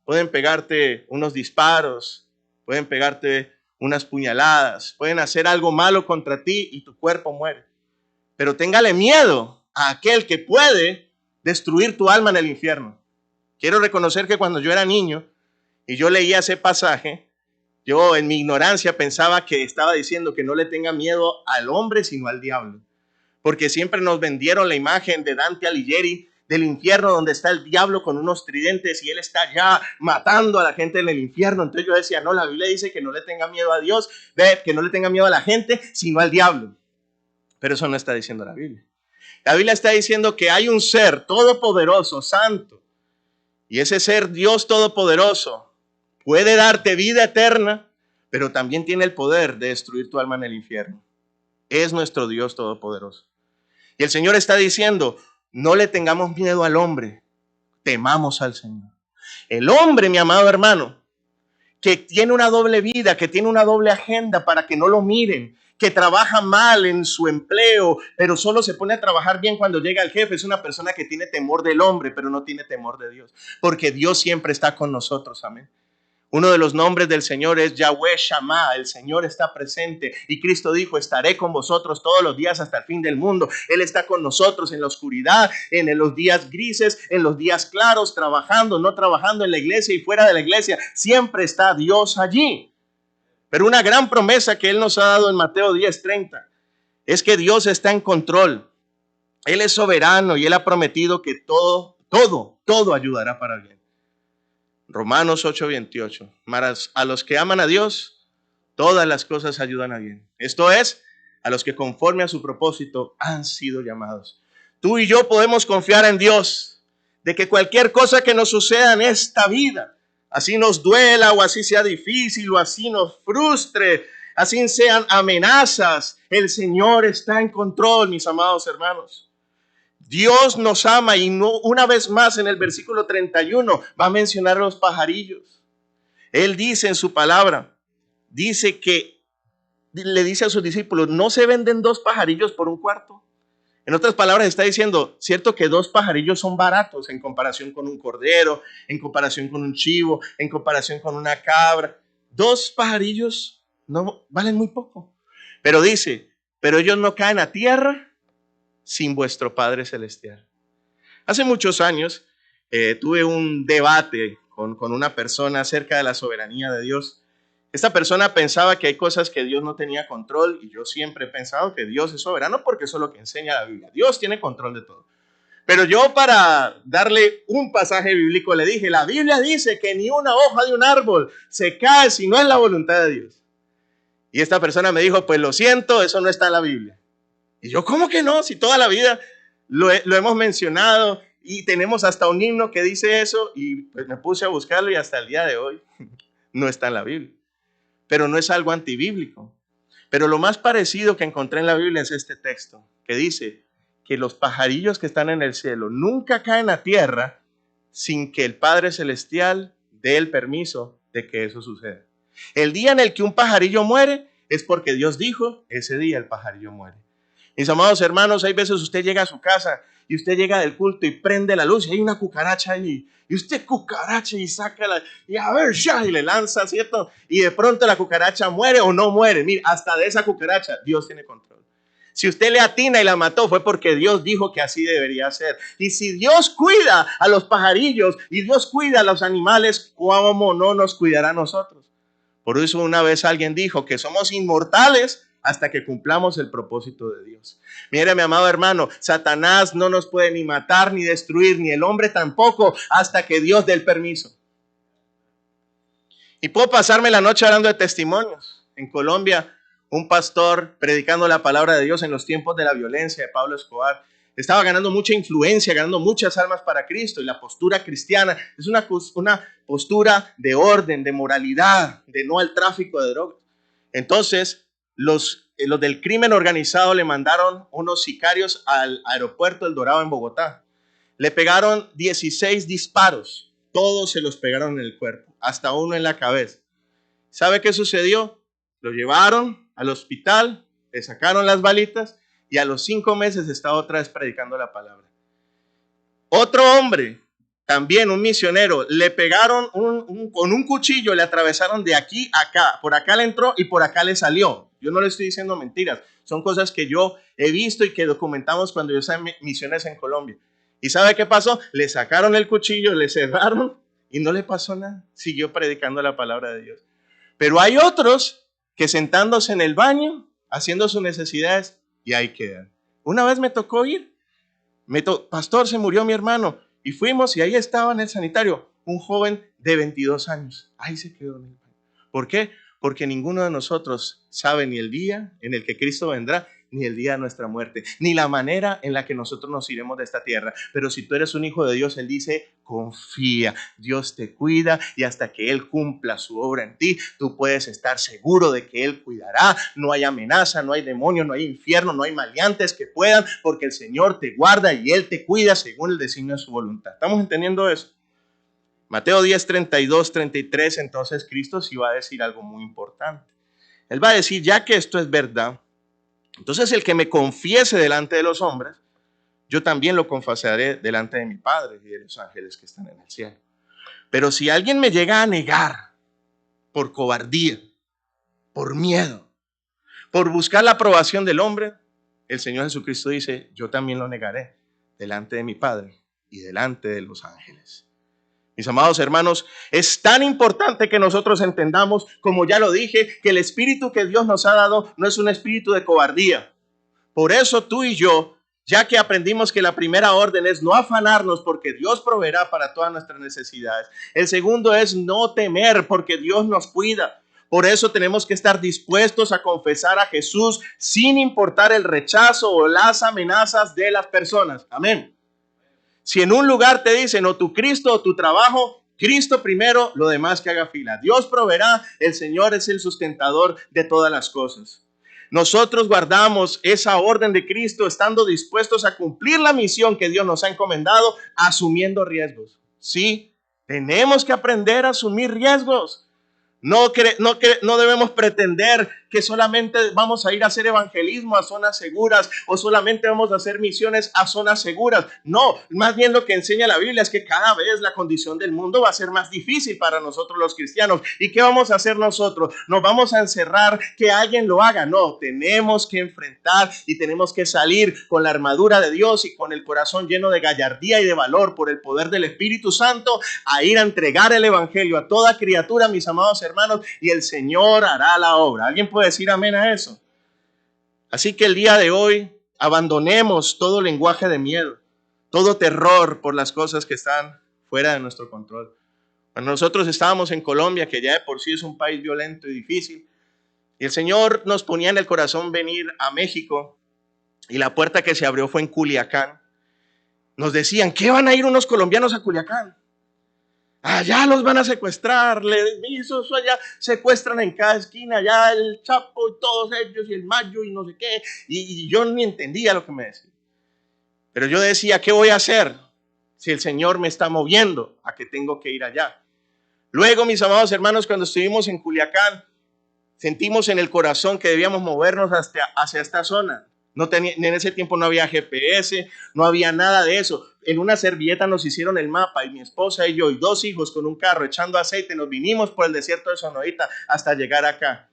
pueden pegarte unos disparos, pueden pegarte unas puñaladas, pueden hacer algo malo contra ti y tu cuerpo muere. Pero téngale miedo a aquel que puede destruir tu alma en el infierno. Quiero reconocer que cuando yo era niño y yo leía ese pasaje, yo en mi ignorancia pensaba que estaba diciendo que no le tenga miedo al hombre sino al diablo. Porque siempre nos vendieron la imagen de Dante Alighieri del infierno donde está el diablo con unos tridentes y él está ya matando a la gente en el infierno. Entonces yo decía, no, la Biblia dice que no le tenga miedo a Dios, que no le tenga miedo a la gente, sino al diablo. Pero eso no está diciendo la Biblia. La Biblia está diciendo que hay un ser todopoderoso, santo, y ese ser Dios todopoderoso puede darte vida eterna, pero también tiene el poder de destruir tu alma en el infierno. Es nuestro Dios todopoderoso. Y el Señor está diciendo, no le tengamos miedo al hombre, temamos al Señor. El hombre, mi amado hermano, que tiene una doble vida, que tiene una doble agenda para que no lo miren, que trabaja mal en su empleo, pero solo se pone a trabajar bien cuando llega el jefe, es una persona que tiene temor del hombre, pero no tiene temor de Dios, porque Dios siempre está con nosotros, amén. Uno de los nombres del Señor es Yahweh Shammah, el Señor está presente. Y Cristo dijo, estaré con vosotros todos los días hasta el fin del mundo. Él está con nosotros en la oscuridad, en los días grises, en los días claros, trabajando, no trabajando en la iglesia y fuera de la iglesia. Siempre está Dios allí. Pero una gran promesa que Él nos ha dado en Mateo 10:30 es que Dios está en control. Él es soberano y Él ha prometido que todo ayudará para bien. Romanos 8:28. A los que aman a Dios, todas las cosas ayudan a bien. Esto es, a los que conforme a su propósito han sido llamados. Tú y yo podemos confiar en Dios, de que cualquier cosa que nos suceda en esta vida, así nos duela o así sea difícil o así nos frustre, así sean amenazas, el Señor está en control, mis amados hermanos. Dios nos ama y no, una vez más en el versículo 31 va a mencionar a los pajarillos. Él dice en su palabra, dice que le dice a sus discípulos, no se venden 2 pajarillos por un cuarto. En otras palabras está diciendo, cierto que 2 pajarillos son baratos en comparación con un cordero, en comparación con un chivo, en comparación con una cabra. 2 pajarillos no valen muy poco. Pero dice, pero ellos no caen a tierra sin vuestro Padre Celestial. Hace muchos años tuve un debate con una persona acerca de la soberanía de Dios. Esta persona pensaba que hay cosas que Dios no tenía control y yo siempre he pensado que Dios es soberano porque eso es lo que enseña la Biblia. Dios tiene control de todo. Pero yo, para darle un pasaje bíblico, le dije, la Biblia dice que ni una hoja de un árbol se cae si no es la voluntad de Dios. Y esta persona me dijo, pues lo siento, eso no está en la Biblia. Y yo, ¿cómo que no? Si toda la vida lo hemos mencionado y tenemos hasta un himno que dice eso, y pues me puse a buscarlo y hasta el día de hoy no está en la Biblia. Pero no es algo antibíblico. Pero lo más parecido que encontré en la Biblia es este texto, que dice que los pajarillos que están en el cielo nunca caen a tierra sin que el Padre Celestial dé el permiso de que eso suceda. El día en el que un pajarillo muere es porque Dios dijo, ese día el pajarillo muere. Mis amados hermanos, hay veces usted llega a su casa y usted llega del culto y prende la luz y hay una cucaracha ahí. Y usted cucaracha y saca y a ver, ya, y le lanza, ¿cierto? Y de pronto la cucaracha muere o no muere. Mira, hasta de esa cucaracha Dios tiene control. Si usted le atina y la mató fue porque Dios dijo que así debería ser. Y si Dios cuida a los pajarillos y Dios cuida a los animales, ¿cómo no nos cuidará a nosotros? Por eso una vez alguien dijo que somos inmortales hasta que cumplamos el propósito de Dios. Mire, mi amado hermano, Satanás no nos puede ni matar ni destruir, ni el hombre tampoco, hasta que Dios dé el permiso. Y puedo pasarme la noche hablando de testimonios. En Colombia, un pastor predicando la palabra de Dios en los tiempos de la violencia de Pablo Escobar estaba ganando mucha influencia, ganando muchas almas para Cristo. Y la postura cristiana es una postura de orden, de moralidad, de no al tráfico de drogas. Entonces, los del crimen organizado le mandaron unos sicarios al aeropuerto El Dorado en Bogotá. Le pegaron 16 disparos. Todos se los pegaron en el cuerpo, hasta uno en la cabeza. ¿Sabe qué sucedió? Lo llevaron al hospital, le sacaron las balitas y a los 5 meses estaba otra vez predicando la palabra. Otro hombre, también un misionero, le pegaron con un cuchillo, le atravesaron de aquí a acá. Por acá le entró y por acá le salió. Yo no le estoy diciendo mentiras. Son cosas que yo he visto y que documentamos cuando yo estaba en misiones en Colombia. ¿Y sabe qué pasó? Le sacaron el cuchillo, le cerraron y no le pasó nada. Siguió predicando la palabra de Dios. Pero hay otros que sentándose en el baño, haciendo sus necesidades y ahí quedan. Una vez me tocó ir. Pastor, se murió mi hermano. Y fuimos y ahí estaba en el sanitario un joven de 22 años. Ahí se quedó en el baño. ¿Por qué? Porque ninguno de nosotros sabe ni el día en el que Cristo vendrá, ni el día de nuestra muerte, ni la manera en la que nosotros nos iremos de esta tierra. Pero si tú eres un hijo de Dios, Él dice, confía, Dios te cuida y hasta que Él cumpla su obra en ti, tú puedes estar seguro de que Él cuidará. No hay amenaza, no hay demonio, no hay infierno, no hay maleantes que puedan, porque el Señor te guarda y Él te cuida según el designio de su voluntad. ¿Estamos entendiendo eso? Mateo 10, 32, 33, entonces Cristo sí va a decir algo muy importante. Él va a decir, ya que esto es verdad, entonces el que me confiese delante de los hombres, yo también lo confesaré delante de mi Padre y de los ángeles que están en el cielo. Pero si alguien me llega a negar por cobardía, por miedo, por buscar la aprobación del hombre, el Señor Jesucristo dice, yo también lo negaré delante de mi Padre y delante de los ángeles. Mis amados hermanos, es tan importante que nosotros entendamos, como ya lo dije, que el espíritu que Dios nos ha dado no es un espíritu de cobardía. Por eso tú y yo, ya que aprendimos que la primera orden es no afanarnos porque Dios proveerá para todas nuestras necesidades. El segundo es no temer porque Dios nos cuida. Por eso tenemos que estar dispuestos a confesar a Jesús sin importar el rechazo o las amenazas de las personas. Amén. Si en un lugar te dicen o tu Cristo o tu trabajo, Cristo primero, lo demás que haga fila. Dios proveerá, el Señor es el sustentador de todas las cosas. Nosotros guardamos esa orden de Cristo estando dispuestos a cumplir la misión que Dios nos ha encomendado, asumiendo riesgos. Sí, tenemos que aprender a asumir riesgos. No debemos pretender que solamente vamos a ir a hacer evangelismo a zonas seguras o solamente vamos a hacer misiones a zonas seguras. No, más bien lo que enseña la Biblia es que cada vez la condición del mundo va a ser más difícil para nosotros los cristianos. ¿Y qué vamos a hacer nosotros? ¿Nos vamos a encerrar que alguien lo haga? No, tenemos que enfrentar y tenemos que salir con la armadura de Dios y con el corazón lleno de gallardía y de valor por el poder del Espíritu Santo a ir a entregar el evangelio a toda criatura, mis amados hermanos, y el Señor hará la obra. ¿Alguien puede decir amén a eso? Así que el día de hoy abandonemos todo lenguaje de miedo, todo terror por las cosas que están fuera de nuestro control. Cuando nosotros estábamos en Colombia, que ya de por sí es un país violento y difícil, y el Señor nos ponía en el corazón venir a México, y la puerta que se abrió fue en Culiacán, nos decían, ¿qué van a ir unos colombianos a Culiacán? Allá los van a secuestrar, allá secuestran en cada esquina, allá el Chapo y todos ellos y el Mayo y no sé qué, y yo ni entendía lo que me decían. Pero yo decía, ¿qué voy a hacer si el Señor me está moviendo a que tengo que ir allá? Luego, mis amados hermanos, cuando estuvimos en Culiacán, sentimos en el corazón que debíamos movernos hacia esta zona. En ese tiempo no había GPS, no había nada de eso. En una servilleta nos hicieron el mapa y mi esposa y yo y 2 hijos con un carro echando aceite nos vinimos por el desierto de Sonoita hasta llegar acá.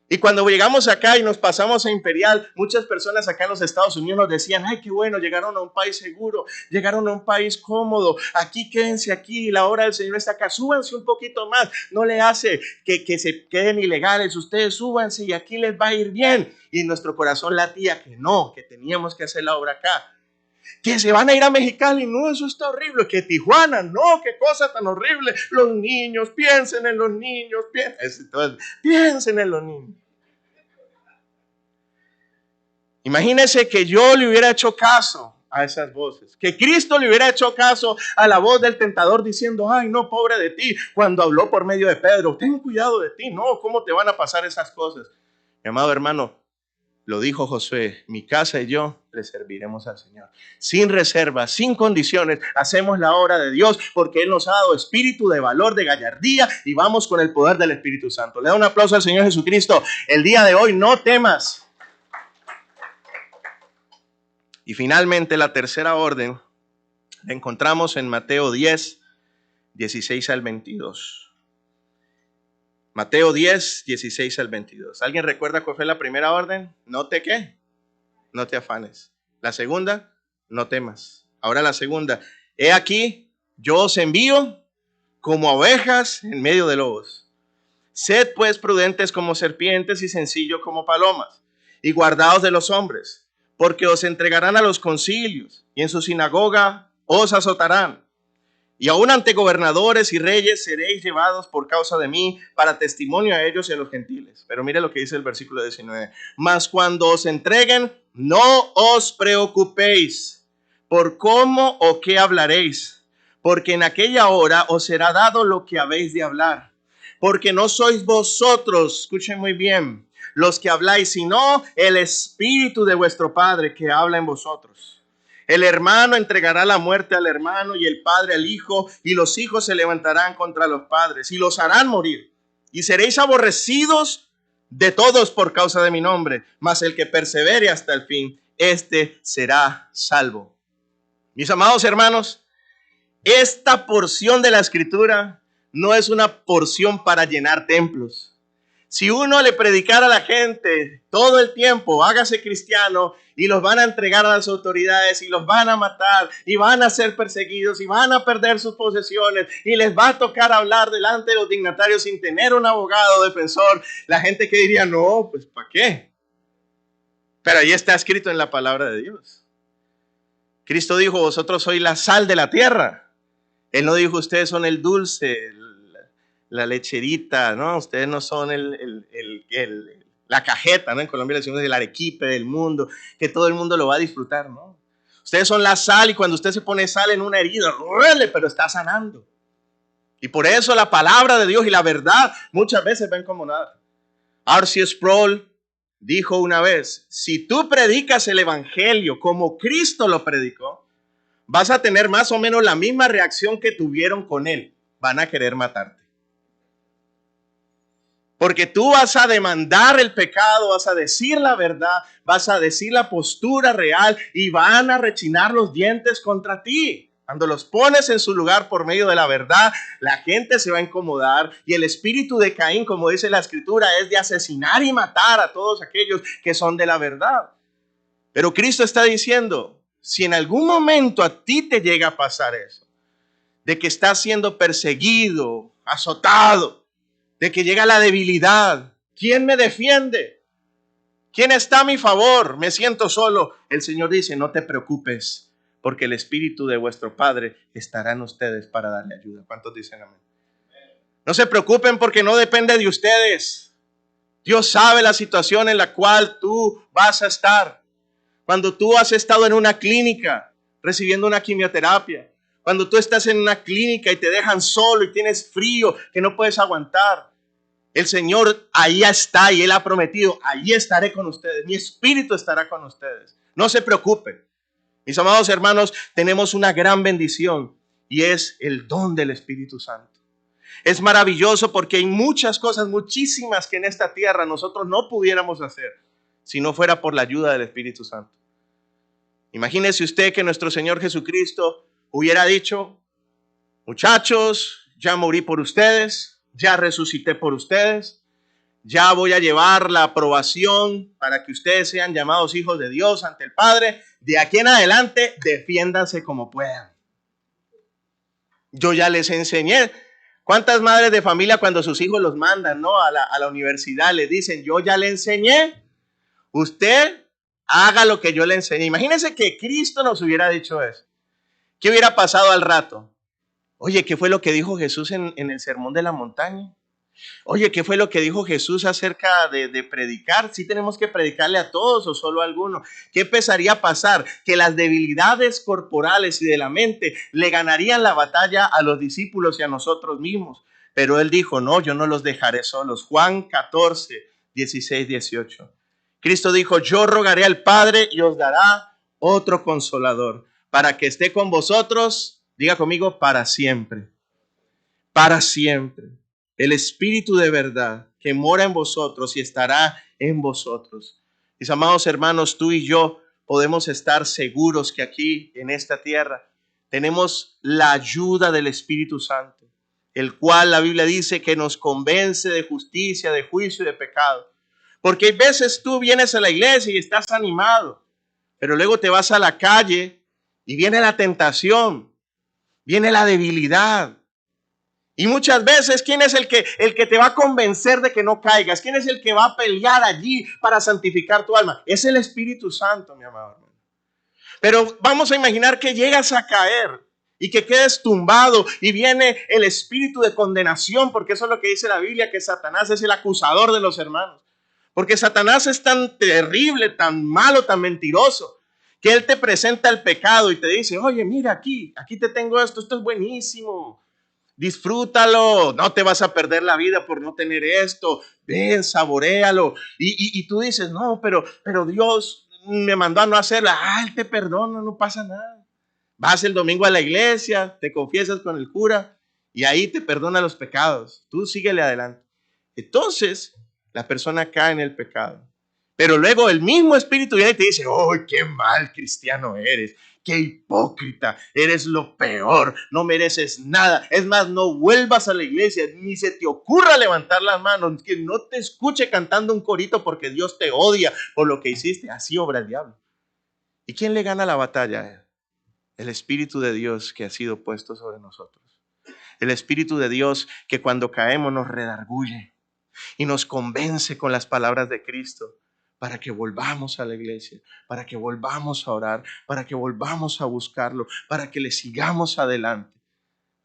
Y cuando llegamos acá y nos pasamos a Imperial, muchas personas acá en los Estados Unidos nos decían, ay, qué bueno, llegaron a un país seguro, llegaron a un país cómodo, aquí quédense aquí, la obra del Señor está acá, súbanse un poquito más, no le hace que se queden ilegales, ustedes súbanse y aquí les va a ir bien. Y nuestro corazón latía que no, que teníamos que hacer la obra acá. Que se van a ir a Mexicali, no, eso está horrible. Que Tijuana, no, qué cosa tan horrible. Los niños, piensen en los niños, piensen en los niños. Imagínense que yo le hubiera hecho caso a esas voces, que Cristo le hubiera hecho caso a la voz del tentador diciendo, ay, no, pobre de ti, cuando habló por medio de Pedro, ten cuidado de ti, no, ¿cómo te van a pasar esas cosas? Mi amado hermano, lo dijo Josué, mi casa y yo le serviremos al Señor. Sin reservas, sin condiciones, hacemos la obra de Dios porque Él nos ha dado espíritu de valor, de gallardía y vamos con el poder del Espíritu Santo. Le da un aplauso al Señor Jesucristo. El día de hoy no temas. Y finalmente la tercera orden la encontramos en Mateo 10, 16 al 22. Mateo 10, 16 al 22. ¿Alguien recuerda cuál fue la primera orden? No te ¿qué? No te afanes. La segunda, no temas. Ahora la segunda, he aquí, yo os envío como ovejas en medio de lobos. Sed pues prudentes como serpientes y sencillos como palomas, y guardaos de los hombres, porque os entregarán a los concilios, y en su sinagoga os azotarán, Y aún ante gobernadores y reyes seréis llevados por causa de mí para testimonio a ellos y a los gentiles. Pero mire lo que dice el versículo 19. Mas cuando os entreguen, no os preocupéis por cómo o qué hablaréis, porque en aquella hora os será dado lo que habéis de hablar. Porque no sois vosotros, escuchen muy bien, los que habláis, sino el Espíritu de vuestro Padre que habla en vosotros. El hermano entregará la muerte al hermano y el padre al hijo, y los hijos se levantarán contra los padres y los harán morir. Y seréis aborrecidos de todos por causa de mi nombre, mas el que persevere hasta el fin, este será salvo. Mis amados hermanos, esta porción de la Escritura no es una porción para llenar templos. Si uno le predicara a la gente todo el tiempo, hágase cristiano, y los van a entregar a las autoridades y los van a matar y van a ser perseguidos y van a perder sus posesiones y les va a tocar hablar delante de los dignatarios sin tener un abogado defensor, la gente que diría, no, pues ¿para qué? Pero ahí está escrito en la palabra de Dios. Cristo dijo, vosotros sois la sal de la tierra. Él no dijo, ustedes son el dulce, la lecherita, ¿no? Ustedes no son la cajeta, ¿no? En Colombia le decimos el arequipe del mundo, que todo el mundo lo va a disfrutar, ¿no? Ustedes son la sal, y cuando usted se pone sal en una herida, duele, pero está sanando. Y por eso la palabra de Dios y la verdad muchas veces ven como nada. R.C. Sproul dijo una vez, si tú predicas el evangelio como Cristo lo predicó, vas a tener más o menos la misma reacción que tuvieron con él. Van a querer matarte. Porque tú vas a demandar el pecado, vas a decir la verdad, vas a decir la postura real y van a rechinar los dientes contra ti. Cuando los pones en su lugar por medio de la verdad, la gente se va a incomodar y el espíritu de Caín, como dice la Escritura, es de asesinar y matar a todos aquellos que son de la verdad. Pero Cristo está diciendo, si en algún momento a ti te llega a pasar eso, de que estás siendo perseguido, azotado, de que llega la debilidad, ¿quién me defiende? ¿Quién está a mi favor? Me siento solo. El Señor dice, no te preocupes, porque el Espíritu de vuestro Padre estará en ustedes para darle ayuda. ¿Cuántos dicen amén? No se preocupen porque no depende de ustedes. Dios sabe la situación en la cual tú vas a estar. Cuando tú has estado en una clínica recibiendo una quimioterapia, cuando tú estás en una clínica y te dejan solo y tienes frío que no puedes aguantar, el Señor ahí está y Él ha prometido, ahí estaré con ustedes, mi espíritu estará con ustedes. No se preocupen. Mis amados hermanos, tenemos una gran bendición y es el don del Espíritu Santo. Es maravilloso porque hay muchas cosas, muchísimas que en esta tierra nosotros no pudiéramos hacer si no fuera por la ayuda del Espíritu Santo. Imagínese usted que nuestro Señor Jesucristo hubiera dicho, muchachos, ya morí por ustedes, ya resucité por ustedes, ya voy a llevar la aprobación para que ustedes sean llamados hijos de Dios ante el Padre. De aquí en adelante, defiéndanse como puedan. Yo ya les enseñé. ¿Cuántas madres de familia cuando sus hijos los mandan, ¿no? a la universidad les dicen, yo ya le enseñé, usted haga lo que yo le enseñé? Imagínense que Cristo nos hubiera dicho eso. ¿Qué hubiera pasado al rato? Oye, ¿qué fue lo que dijo Jesús en el Sermón de la Montaña? Oye, ¿qué fue lo que dijo Jesús acerca de predicar? ¿Sí tenemos que predicarle a todos o solo a algunos? ¿Qué empezaría a pasar? Que las debilidades corporales y de la mente le ganarían la batalla a los discípulos y a nosotros mismos. Pero Él dijo, no, yo no los dejaré solos. Juan 14, 16, 18. Cristo dijo, yo rogaré al Padre y os dará otro consolador para que esté con vosotros. Diga conmigo, para siempre. Para siempre. El Espíritu de verdad que mora en vosotros y estará en vosotros. Mis amados hermanos, tú y yo podemos estar seguros que aquí en esta tierra tenemos la ayuda del Espíritu Santo, el cual la Biblia dice que nos convence de justicia, de juicio y de pecado. Porque hay veces tú vienes a la iglesia y estás animado, pero luego te vas a la calle y viene la tentación. Viene la debilidad. Y muchas veces, ¿quién es el que te va a convencer de que no caigas? ¿Quién es el que va a pelear allí para santificar tu alma? Es el Espíritu Santo, mi amado hermano. Pero vamos a imaginar que llegas a caer y que quedes tumbado y viene el espíritu de condenación, porque eso es lo que dice la Biblia, que Satanás es el acusador de los hermanos. Porque Satanás es tan terrible, tan malo, tan mentiroso, que él te presenta el pecado y te dice, oye, mira aquí te tengo esto es buenísimo. Disfrútalo, no te vas a perder la vida por no tener esto. Ven, saboréalo. Y tú dices, no, pero Dios me mandó a no hacerla. Él te perdona, no pasa nada. Vas el domingo a la iglesia, te confiesas con el cura y ahí te perdona los pecados. Tú síguele adelante. Entonces, la persona cae en el pecado. Pero luego el mismo espíritu viene y te dice, ¡oh, qué mal cristiano eres! ¡Qué hipócrita! Eres lo peor, no mereces nada. Es más, no vuelvas a la iglesia, ni se te ocurra levantar las manos, que no te escuche cantando un corito porque Dios te odia por lo que hiciste. Así obra el diablo. ¿Y quién le gana la batalla? El Espíritu de Dios que ha sido puesto sobre nosotros. El Espíritu de Dios que cuando caemos nos redarguye y nos convence con las palabras de Cristo para que volvamos a la iglesia, para que volvamos a orar, para que volvamos a buscarlo, para que le sigamos adelante.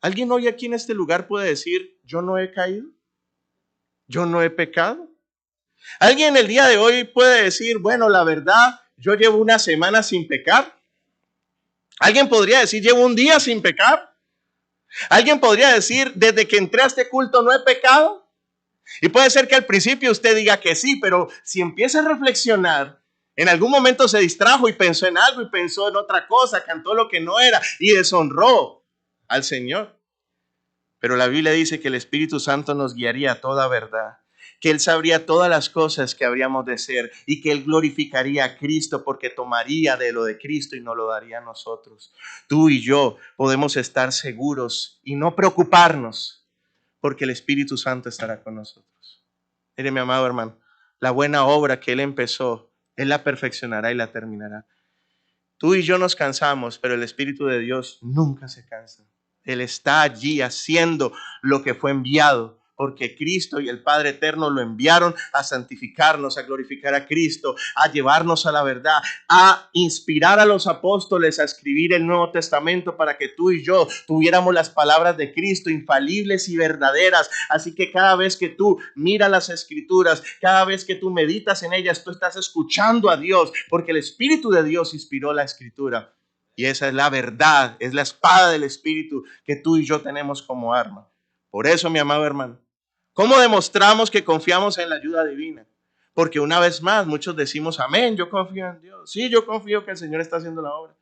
¿Alguien hoy aquí en este lugar puede decir, yo no he caído? ¿Yo no he pecado? ¿Alguien el día de hoy puede decir, bueno, la verdad, yo llevo una semana sin pecar? ¿Alguien podría decir, llevo un día sin pecar? ¿Alguien podría decir, desde que entré a este culto no he pecado? Y puede ser que al principio usted diga que sí, pero si empieza a reflexionar, en algún momento se distrajo y pensó en algo y pensó en otra cosa, cantó lo que no era y deshonró al Señor. Pero la Biblia dice que el Espíritu Santo nos guiaría a toda verdad, que Él sabría todas las cosas que habríamos de ser y que Él glorificaría a Cristo porque tomaría de lo de Cristo y nos lo daría a nosotros. Tú y yo podemos estar seguros y no preocuparnos porque el Espíritu Santo estará con nosotros. Mire, mi amado hermano, la buena obra que Él empezó, Él la perfeccionará y la terminará. Tú y yo nos cansamos, pero el Espíritu de Dios nunca se cansa. Él está allí haciendo lo que fue enviado, porque Cristo y el Padre Eterno lo enviaron a santificarnos, a glorificar a Cristo, a llevarnos a la verdad, a inspirar a los apóstoles a escribir el Nuevo Testamento para que tú y yo tuviéramos las palabras de Cristo infalibles y verdaderas. Así que cada vez que tú miras las Escrituras, cada vez que tú meditas en ellas, tú estás escuchando a Dios, porque el Espíritu de Dios inspiró la Escritura. Y esa es la verdad, es la espada del Espíritu que tú y yo tenemos como arma. Por eso, mi amado hermano, ¿cómo demostramos que confiamos en la ayuda divina? Porque una vez más, muchos decimos, amén, yo confío en Dios. Sí, yo confío que el Señor está haciendo la obra.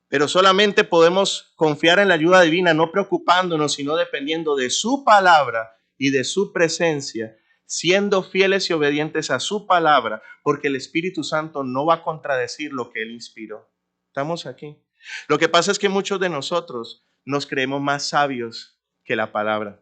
Pero solamente podemos confiar en la ayuda divina, no preocupándonos, sino dependiendo de su palabra y de su presencia, siendo fieles y obedientes a su palabra, porque el Espíritu Santo no va a contradecir lo que Él inspiró. Estamos aquí. Lo que pasa es que muchos de nosotros nos creemos más sabios que la palabra.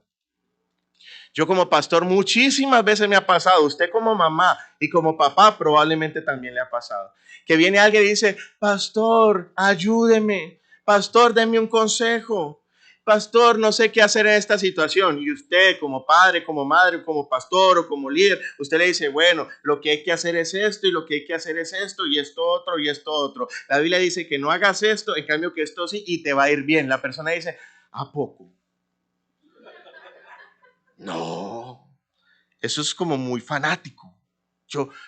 Yo como pastor muchísimas veces me ha pasado, usted como mamá y como papá probablemente también le ha pasado, que viene alguien y dice, pastor, ayúdeme, pastor, denme un consejo, pastor, no sé qué hacer en esta situación. Y usted como padre, como madre, como pastor o como líder, usted le dice, bueno, lo que hay que hacer es esto y lo que hay que hacer es esto y esto otro y esto otro. La Biblia dice que no hagas esto, en cambio que esto sí y te va a ir bien. La persona dice, ¿a poco? No, eso es como muy fanático.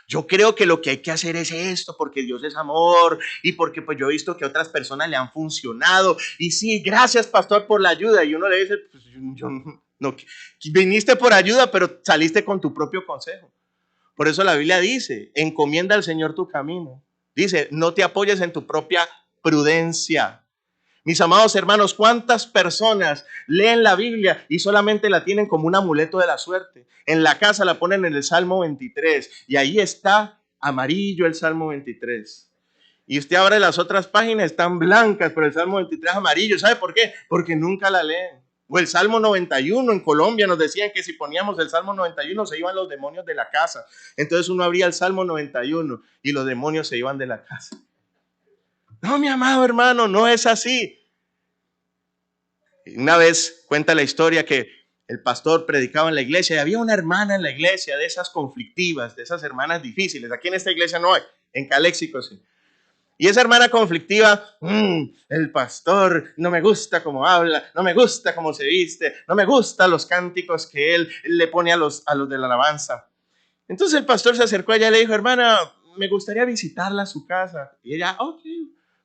Yo creo que lo que hay que hacer es esto, porque Dios es amor y porque pues yo he visto que otras personas le han funcionado. Y sí, gracias pastor por la ayuda. Y uno le dice, pues yo no, viniste por ayuda, pero saliste con tu propio consejo. Por eso la Biblia dice, encomienda al Señor tu camino. Dice, no te apoyes en tu propia prudencia. Mis amados hermanos, ¿cuántas personas leen la Biblia y solamente la tienen como un amuleto de la suerte? En la casa la ponen en el Salmo 23 y ahí está amarillo el Salmo 23. Y usted abre las otras páginas, están blancas, pero el Salmo 23 amarillo. ¿Sabe por qué? Porque nunca la leen. O el Salmo 91 en Colombia nos decían que si poníamos el Salmo 91 se iban los demonios de la casa. Entonces uno abría el Salmo 91 y los demonios se iban de la casa. No, mi amado hermano, no es así. Una vez cuenta la historia que el pastor predicaba en la iglesia y había una hermana en la iglesia de esas conflictivas, de esas hermanas difíciles. Aquí en esta iglesia no hay, en Caléxico sí. Y esa hermana conflictiva, el pastor no me gusta cómo habla, no me gusta cómo se viste, no me gustan los cánticos que él le pone a los de la alabanza. Entonces el pastor se acercó a ella y le dijo, hermana, me gustaría visitarla a su casa. Y ella, ok,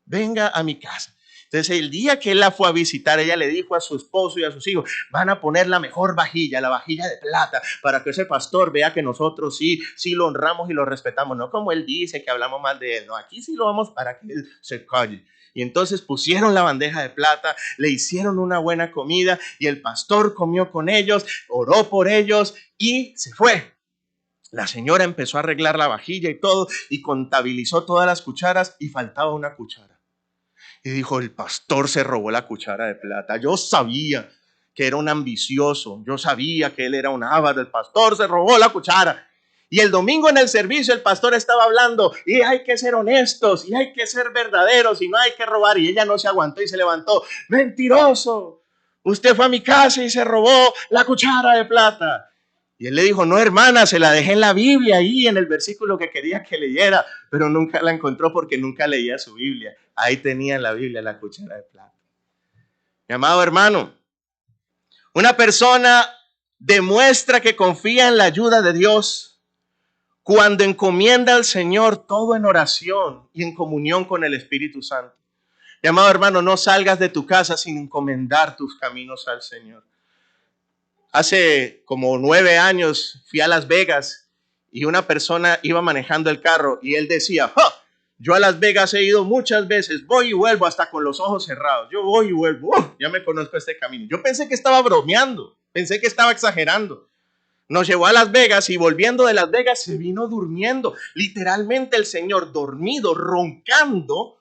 venga a mi casa. Entonces el día que él la fue a visitar, ella le dijo a su esposo y a sus hijos, van a poner la mejor vajilla, la vajilla de plata, para que ese pastor vea que nosotros sí lo honramos y lo respetamos, no como él dice que hablamos mal de él, no, aquí sí lo vamos para que él se calle. Y entonces pusieron la bandeja de plata, le hicieron una buena comida y el pastor comió con ellos, oró por ellos y se fue. La señora empezó a arreglar la vajilla y todo y contabilizó todas las cucharas y faltaba una cuchara. Y dijo, el pastor se robó la cuchara de plata. Yo sabía que era un ambicioso. Yo sabía que él era un avaro. El pastor se robó la cuchara. Y el domingo en el servicio el pastor estaba hablando y hay que ser honestos y hay que ser verdaderos y no hay que robar. Y ella no se aguantó y se levantó. Mentiroso. Usted fue a mi casa y se robó la cuchara de plata. Y él le dijo, no hermana, se la dejé en la Biblia ahí en el versículo que quería que leyera, pero nunca la encontró porque nunca leía su Biblia. Ahí tenía en la Biblia la cuchara de plata. Mi amado hermano, una persona demuestra que confía en la ayuda de Dios cuando encomienda al Señor todo en oración y en comunión con el Espíritu Santo. Mi amado hermano, no salgas de tu casa sin encomendar tus caminos al Señor. Hace como 9 años fui a Las Vegas y una persona iba manejando el carro y él decía, yo a Las Vegas he ido muchas veces, voy y vuelvo hasta con los ojos cerrados, yo voy y vuelvo, ya me conozco este camino. Yo pensé que estaba bromeando, pensé que estaba exagerando. Nos llevó a Las Vegas y volviendo de Las Vegas se vino durmiendo, literalmente el Señor dormido, roncando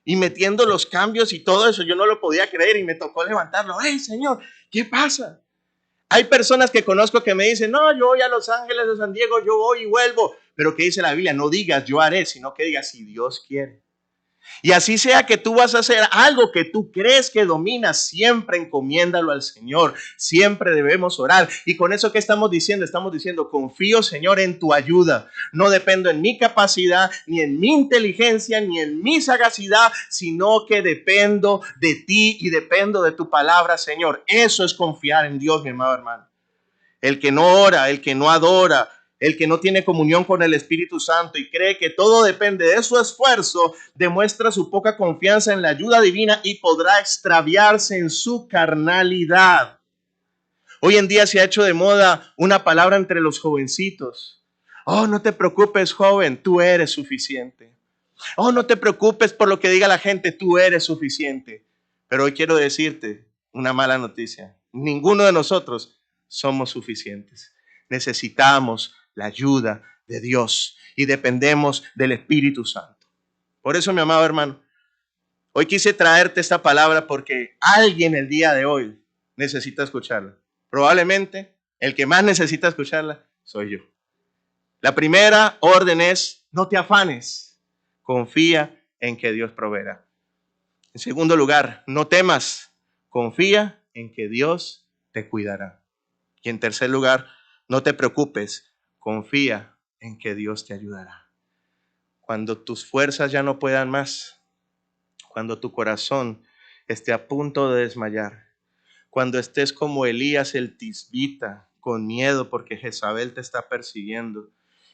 y metiendo los cambios y todo eso. Yo no lo podía creer y me tocó levantarlo. ¡Ay, Señor! ¿Qué pasa? Hay personas que conozco que me dicen, no, yo voy a Los Ángeles de San Diego, yo voy y vuelvo. Pero ¿qué dice la Biblia? No digas yo haré, sino que digas si Dios quiere. Y así sea que tú vas a hacer algo que tú crees que dominas, siempre encomiéndalo al Señor. Siempre debemos orar. Y con eso, ¿qué estamos diciendo? Estamos diciendo, confío, Señor, en tu ayuda. No dependo en mi capacidad, ni en mi inteligencia, ni en mi sagacidad, sino que dependo de ti y dependo de tu palabra, Señor. Eso es confiar en Dios, mi amado hermano. El que no ora, el que no adora, el que no tiene comunión con el Espíritu Santo y cree que todo depende de su esfuerzo, demuestra su poca confianza en la ayuda divina y podrá extraviarse en su carnalidad. Hoy en día se ha hecho de moda una palabra entre los jovencitos. Oh, no te preocupes, joven, tú eres suficiente. Oh, no te preocupes por lo que diga la gente, tú eres suficiente. Pero hoy quiero decirte una mala noticia. Ninguno de nosotros somos suficientes. Necesitamos la ayuda de Dios y dependemos del Espíritu Santo. Por eso, mi amado hermano, hoy quise traerte esta palabra porque alguien el día de hoy necesita escucharla. Probablemente el que más necesita escucharla soy yo. La primera orden es, no te afanes, confía en que Dios proveerá. En segundo lugar, no temas, confía en que Dios te cuidará. Y en tercer lugar, no te preocupes, confía en que Dios te ayudará. Cuando tus fuerzas ya no puedan más, cuando tu corazón esté a punto de desmayar, cuando estés como Elías el tisbita, con miedo porque Jezabel te está persiguiendo,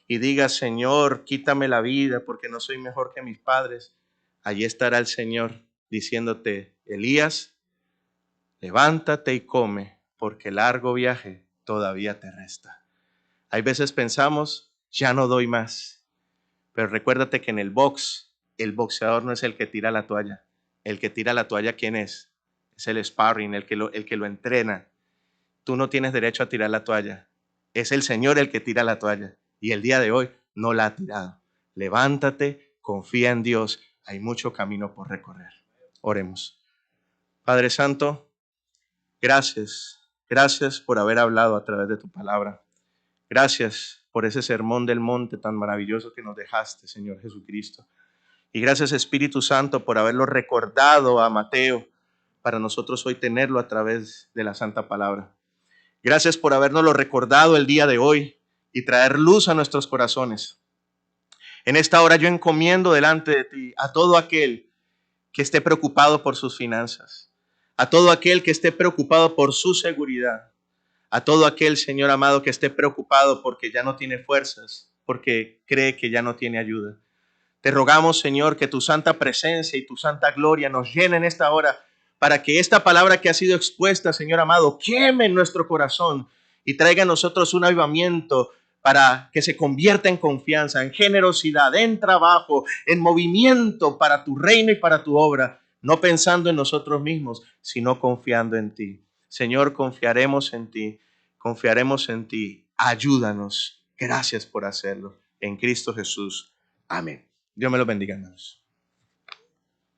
y digas, Señor, quítame la vida porque no soy mejor que mis padres, allí estará el Señor diciéndote, Elías, levántate y come, porque largo viaje todavía te resta. Hay veces pensamos, ya no doy más. Pero recuérdate que en el box, el boxeador no es el que tira la toalla. El que tira la toalla, ¿quién es? Es el sparring, el que lo entrena. Tú no tienes derecho a tirar la toalla. Es el Señor el que tira la toalla. Y el día de hoy no la ha tirado. Levántate, confía en Dios. Hay mucho camino por recorrer. Oremos. Padre Santo, gracias. Gracias por haber hablado a través de tu palabra. Gracias por ese sermón del monte tan maravilloso que nos dejaste, Señor Jesucristo. Y gracias, Espíritu Santo, por haberlo recordado a Mateo, para nosotros hoy tenerlo a través de la Santa Palabra. Gracias por habernoslo recordado el día de hoy y traer luz a nuestros corazones. En esta hora yo encomiendo delante de ti a todo aquel que esté preocupado por sus finanzas, a todo aquel que esté preocupado por su seguridad, a todo aquel, Señor amado, que esté preocupado porque ya no tiene fuerzas, porque cree que ya no tiene ayuda. Te rogamos, Señor, que tu santa presencia y tu santa gloria nos llenen esta hora para que esta palabra que ha sido expuesta, Señor amado, queme en nuestro corazón y traiga a nosotros un avivamiento para que se convierta en confianza, en generosidad, en trabajo, en movimiento para tu reino y para tu obra, no pensando en nosotros mismos, sino confiando en ti. Señor, confiaremos en ti, confiaremos en ti. Ayúdanos. Gracias por hacerlo. En Cristo Jesús. Amén. Dios me lo bendiga, hermanos.